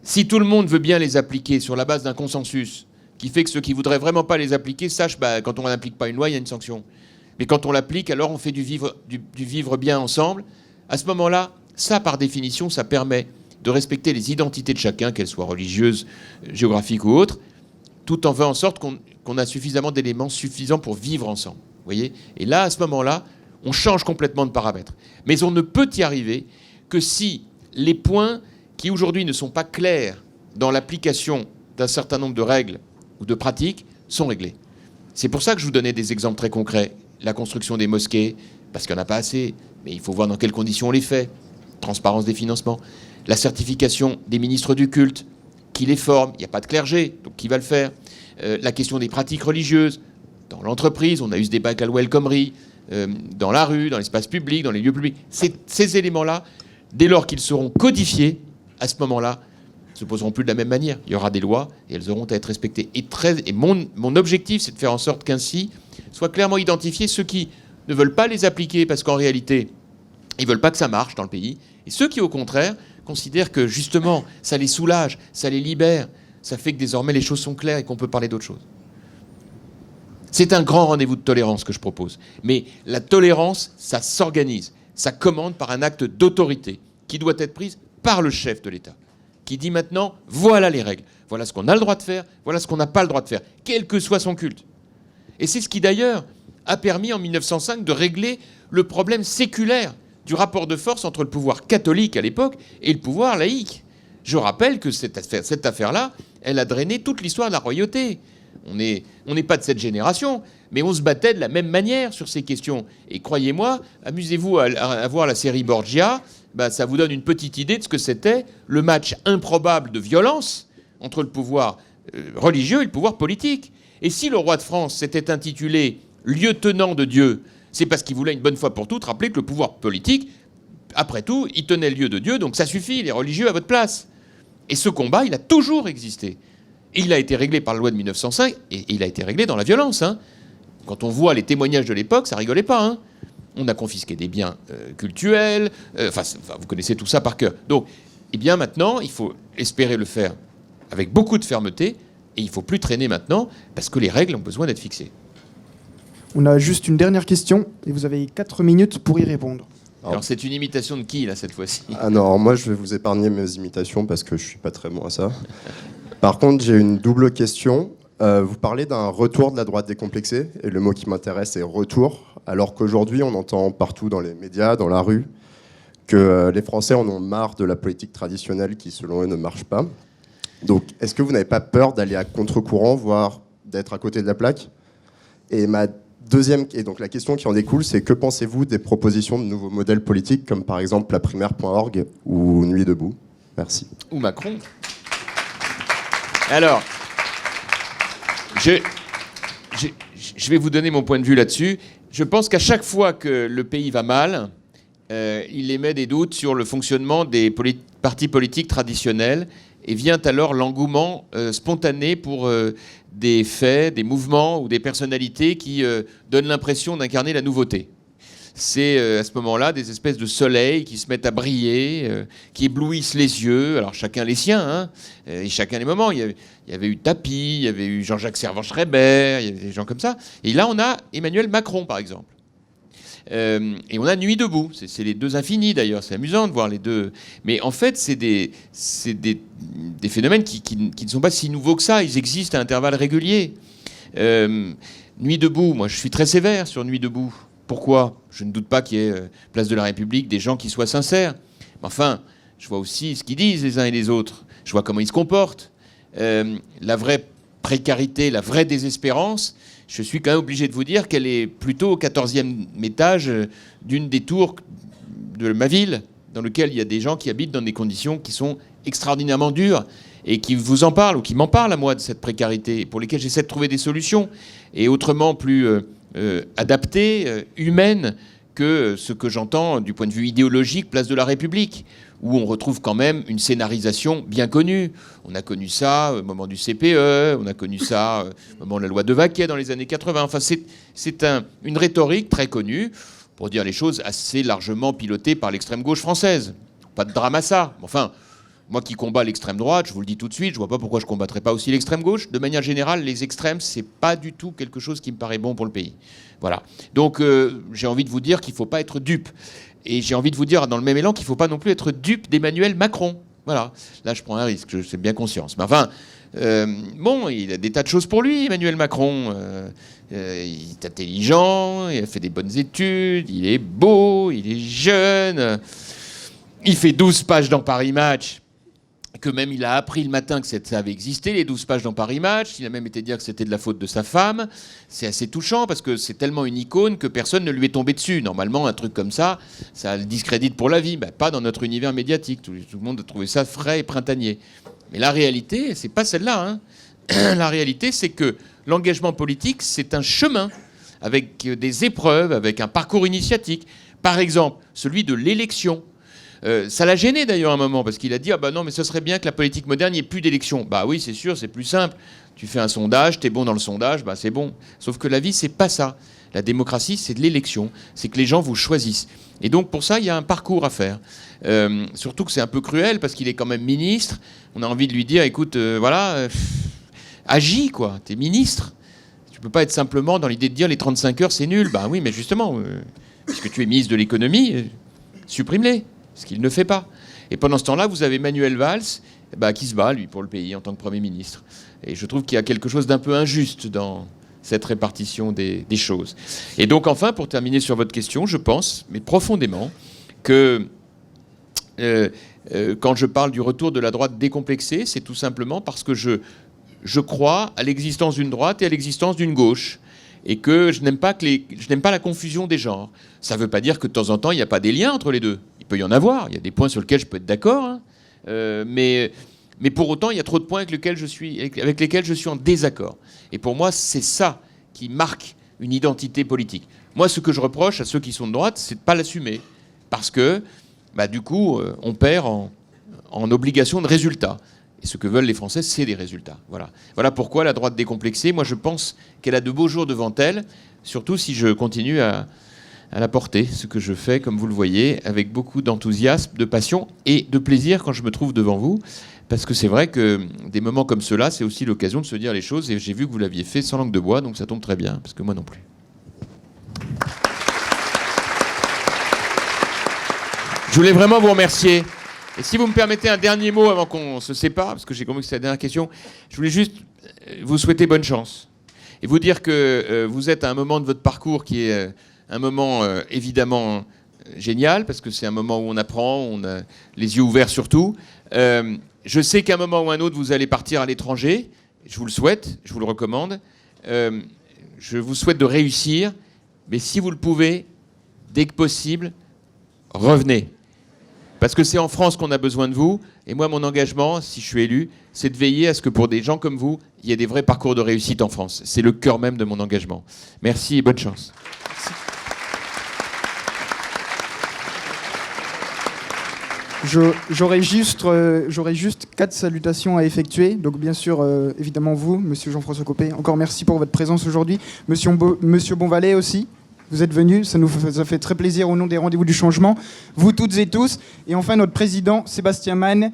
si tout le monde veut bien les appliquer sur la base d'un consensus qui fait que ceux qui ne voudraient vraiment pas les appliquer sachent, quand on n'applique pas une loi, il y a une sanction. Mais quand on l'applique, alors on fait du vivre bien ensemble. À ce moment-là, ça, par définition, ça permet de respecter les identités de chacun, qu'elles soient religieuses, géographiques ou autres, tout en faisant en sorte qu'on a suffisamment d'éléments suffisants pour vivre ensemble. Vous voyez ? Et là, à ce moment-là, on change complètement de paramètres. Mais on ne peut y arriver que si les points qui aujourd'hui ne sont pas clairs dans l'application d'un certain nombre de règles ou de pratiques sont réglés. C'est pour ça que je vous donnais des exemples très concrets. La construction des mosquées, parce qu'il n'y en a pas assez, mais il faut voir dans quelles conditions on les fait. Transparence des financements. La certification des ministres du culte, qui les forment. Il n'y a pas de clergé, donc qui va le faire. La question des pratiques religieuses. Dans l'entreprise, on a eu ce débat avec la loi El Khomri, dans la rue, dans l'espace public, dans les lieux publics. Ces éléments-là, dès lors qu'ils seront codifiés, à ce moment-là, ne se poseront plus de la même manière. Il y aura des lois et elles auront à être respectées. Et mon objectif, c'est de faire en sorte qu'ainsi soient clairement identifiés ceux qui ne veulent pas les appliquer parce qu'en réalité, ils ne veulent pas que ça marche dans le pays. Et ceux qui, au contraire, considèrent que justement, ça les soulage, ça les libère, ça fait que désormais les choses sont claires et qu'on peut parler d'autre chose. C'est un grand rendez-vous de tolérance que je propose. Mais la tolérance, ça s'organise. Ça commande par un acte d'autorité qui doit être prise par le chef de l'État, qui dit maintenant, voilà les règles, voilà ce qu'on a le droit de faire, voilà ce qu'on n'a pas le droit de faire, quel que soit son culte. Et c'est ce qui d'ailleurs a permis en 1905 de régler le problème séculaire du rapport de force entre le pouvoir catholique à l'époque et le pouvoir laïque. Je rappelle que cette affaire-là, elle a drainé toute l'histoire de la royauté. On n'est pas de cette génération, mais on se battait de la même manière sur ces questions. Et croyez-moi, amusez-vous à voir la série Borgia, ça vous donne une petite idée de ce que c'était le match improbable de violence entre le pouvoir religieux et le pouvoir politique. Et si le roi de France s'était intitulé « lieutenant de Dieu », c'est parce qu'il voulait une bonne fois pour toutes rappeler que le pouvoir politique, après tout, il tenait le lieu de Dieu, donc ça suffit, les religieux à votre place. Et ce combat, il a toujours existé. Et il a été réglé par la loi de 1905, et il a été réglé dans la violence. Hein. Quand on voit les témoignages de l'époque, ça rigolait pas. Hein. On a confisqué des biens cultuels, vous connaissez tout ça par cœur. Donc, maintenant, il faut espérer le faire avec beaucoup de fermeté, et il ne faut plus traîner maintenant, parce que les règles ont besoin d'être fixées. On a juste une dernière question et vous avez 4 minutes pour y répondre. Alors c'est une imitation de qui là cette fois-ci? Ah non, moi je vais vous épargner mes imitations parce que je suis pas très bon à ça. Par contre, j'ai une double question. Vous parlez d'un retour de la droite décomplexée, et le mot qui m'intéresse est retour, alors qu'aujourd'hui on entend partout dans les médias, dans la rue, que les Français en ont marre de la politique traditionnelle qui selon eux ne marche pas. Donc est-ce que vous n'avez pas peur d'aller à contre-courant, voire d'être à côté de la plaque? Et donc la question qui en découle, c'est que pensez-vous des propositions de nouveaux modèles politiques, comme par exemple la primaire.org ou Nuit debout? Merci. Ou Macron. Alors, je vais vous donner mon point de vue là-dessus. Je pense qu'à chaque fois que le pays va mal, il émet des doutes sur le fonctionnement des partis politiques traditionnels et vient alors l'engouement spontané pour des faits, des mouvements ou des personnalités qui donnent l'impression d'incarner la nouveauté. C'est à ce moment-là des espèces de soleils qui se mettent à briller, qui éblouissent les yeux, alors chacun les siens, hein, et chacun les moments. Il y avait eu Tapi, il y avait eu Jean-Jacques Servan-Schreiber, il y avait des gens comme ça. Et là, on a Emmanuel Macron, par exemple. Et on a Nuit debout. C'est les deux infinis, d'ailleurs. C'est amusant de voir les deux. Mais en fait, c'est des phénomènes qui ne sont pas si nouveaux que ça. Ils existent à intervalles réguliers. Nuit debout, moi, je suis très sévère sur Nuit debout. Pourquoi? Je ne doute pas qu'il y ait place de la République des gens qui soient sincères. Mais enfin, je vois aussi ce qu'ils disent les uns et les autres. Je vois comment ils se comportent. La vraie précarité, la vraie désespérance, je suis quand même obligé de vous dire qu'elle est plutôt au 14e étage d'une des tours de ma ville, dans lequel il y a des gens qui habitent dans des conditions qui sont extraordinairement dures et qui vous en parlent, ou qui m'en parlent à moi de cette précarité, pour lesquelles j'essaie de trouver des solutions, et autrement plus adaptées, humaines, que ce que j'entends du point de vue idéologique, place de la République, où on retrouve quand même une scénarisation bien connue. On a connu ça au moment du CPE, on a connu ça au moment de la loi de Vaquet dans les années 80. Enfin, c'est une rhétorique très connue, pour dire les choses, assez largement pilotée par l'extrême gauche française. Pas de drame à ça. Enfin, moi qui combats l'extrême droite, je vous le dis tout de suite, je vois pas pourquoi je combattrais pas aussi l'extrême gauche. De manière générale, les extrêmes, c'est pas du tout quelque chose qui me paraît bon pour le pays. Voilà. Donc, j'ai envie de vous dire qu'il faut pas être dupe. Et j'ai envie de vous dire, dans le même élan, qu'il ne faut pas non plus être dupe d'Emmanuel Macron. Voilà. Là, je prends un risque, j'ai bien conscience. Mais enfin, bon, il a des tas de choses pour lui, Emmanuel Macron. Il est intelligent, il a fait des bonnes études, il est beau, il est jeune. Il fait 12 pages dans Paris Match, que même il a appris le matin que ça avait existé, les 12 pages dans Paris Match. Il a même été dire que c'était de la faute de sa femme. C'est assez touchant parce que c'est tellement une icône que personne ne lui est tombé dessus. Normalement, un truc comme ça, ça le discrédite pour la vie. Ben, pas dans notre univers médiatique. Tout le monde a trouvé ça frais et printanier. Mais la réalité, c'est pas celle-là, hein. La réalité, c'est que l'engagement politique, c'est un chemin avec des épreuves, avec un parcours initiatique. Par exemple, celui de l'élection. Ça l'a gêné d'ailleurs à un moment, parce qu'il a dit « Ah bah non, mais ce serait bien que la politique moderne, il n'y ait plus d'élection. » Bah oui, c'est sûr, c'est plus simple. Tu fais un sondage, t'es bon dans le sondage, bah c'est bon. Sauf que la vie, c'est pas ça. La démocratie, c'est de l'élection. C'est que les gens vous choisissent. Et donc pour ça, il y a un parcours à faire. Surtout que c'est un peu cruel, parce qu'il est quand même ministre. On a envie de lui dire « Écoute, voilà, agis quoi, t'es ministre. Tu peux pas être simplement dans l'idée de dire les 35 heures, c'est nul. » Bah oui, mais justement, puisque tu es ministre de l'économie, supprime-les. Ce qu'il ne fait pas. Et pendant ce temps-là, vous avez Manuel Valls qui se bat, lui, pour le pays en tant que Premier ministre. Et je trouve qu'il y a quelque chose d'un peu injuste dans cette répartition des choses. Et donc, enfin, pour terminer sur votre question, je pense, mais profondément, que quand je parle du retour de la droite décomplexée, c'est tout simplement parce que je crois à l'existence d'une droite et à l'existence d'une gauche. Et que je n'aime pas la confusion des genres. Ça ne veut pas dire que de temps en temps, il n'y a pas des liens entre les deux. Il peut y en avoir. Il y a des points sur lesquels je peux être d'accord. Hein. Mais pour autant, il y a trop de points avec lesquels je suis en désaccord. Et pour moi, c'est ça qui marque une identité politique. Moi, ce que je reproche à ceux qui sont de droite, c'est de ne pas l'assumer. Parce que, du coup, on perd en obligation de résultat. Et ce que veulent les Français, c'est des résultats. Voilà pourquoi la droite décomplexée, moi je pense qu'elle a de beaux jours devant elle, surtout si je continue à la porter, ce que je fais, comme vous le voyez, avec beaucoup d'enthousiasme, de passion et de plaisir quand je me trouve devant vous. Parce que c'est vrai que des moments comme ceux-là, c'est aussi l'occasion de se dire les choses. Et j'ai vu que vous l'aviez fait sans langue de bois, donc ça tombe très bien, parce que moi non plus. Je voulais vraiment vous remercier. Et si vous me permettez un dernier mot avant qu'on se sépare, parce que j'ai compris que c'est la dernière question, je voulais juste vous souhaiter bonne chance et vous dire que vous êtes à un moment de votre parcours qui est un moment évidemment génial, parce que c'est un moment où on apprend, on a les yeux ouverts sur tout. Je sais qu'à un moment ou un autre, vous allez partir à l'étranger. Je vous le souhaite, je vous le recommande. Je vous souhaite de réussir, mais si vous le pouvez, dès que possible, revenez. Parce que c'est en France qu'on a besoin de vous. Et moi, mon engagement, si je suis élu, c'est de veiller à ce que pour des gens comme vous, il y ait des vrais parcours de réussite en France. C'est le cœur même de mon engagement. Merci et bonne chance. J'aurais juste 4 salutations à effectuer. Donc bien sûr, évidemment vous, Monsieur Jean-François Copé, encore merci pour votre présence aujourd'hui. Monsieur Bonvalet aussi, vous êtes venu, ça nous fait très plaisir au nom des Rendez-vous du Changement. Vous toutes et tous. Et enfin notre président Sébastien Mann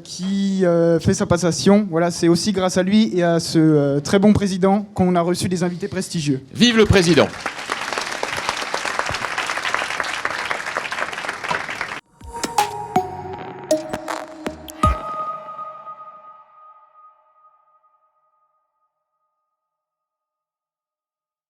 qui fait sa passation. Voilà, c'est aussi grâce à lui et à ce très bon président qu'on a reçu des invités prestigieux. Vive le président!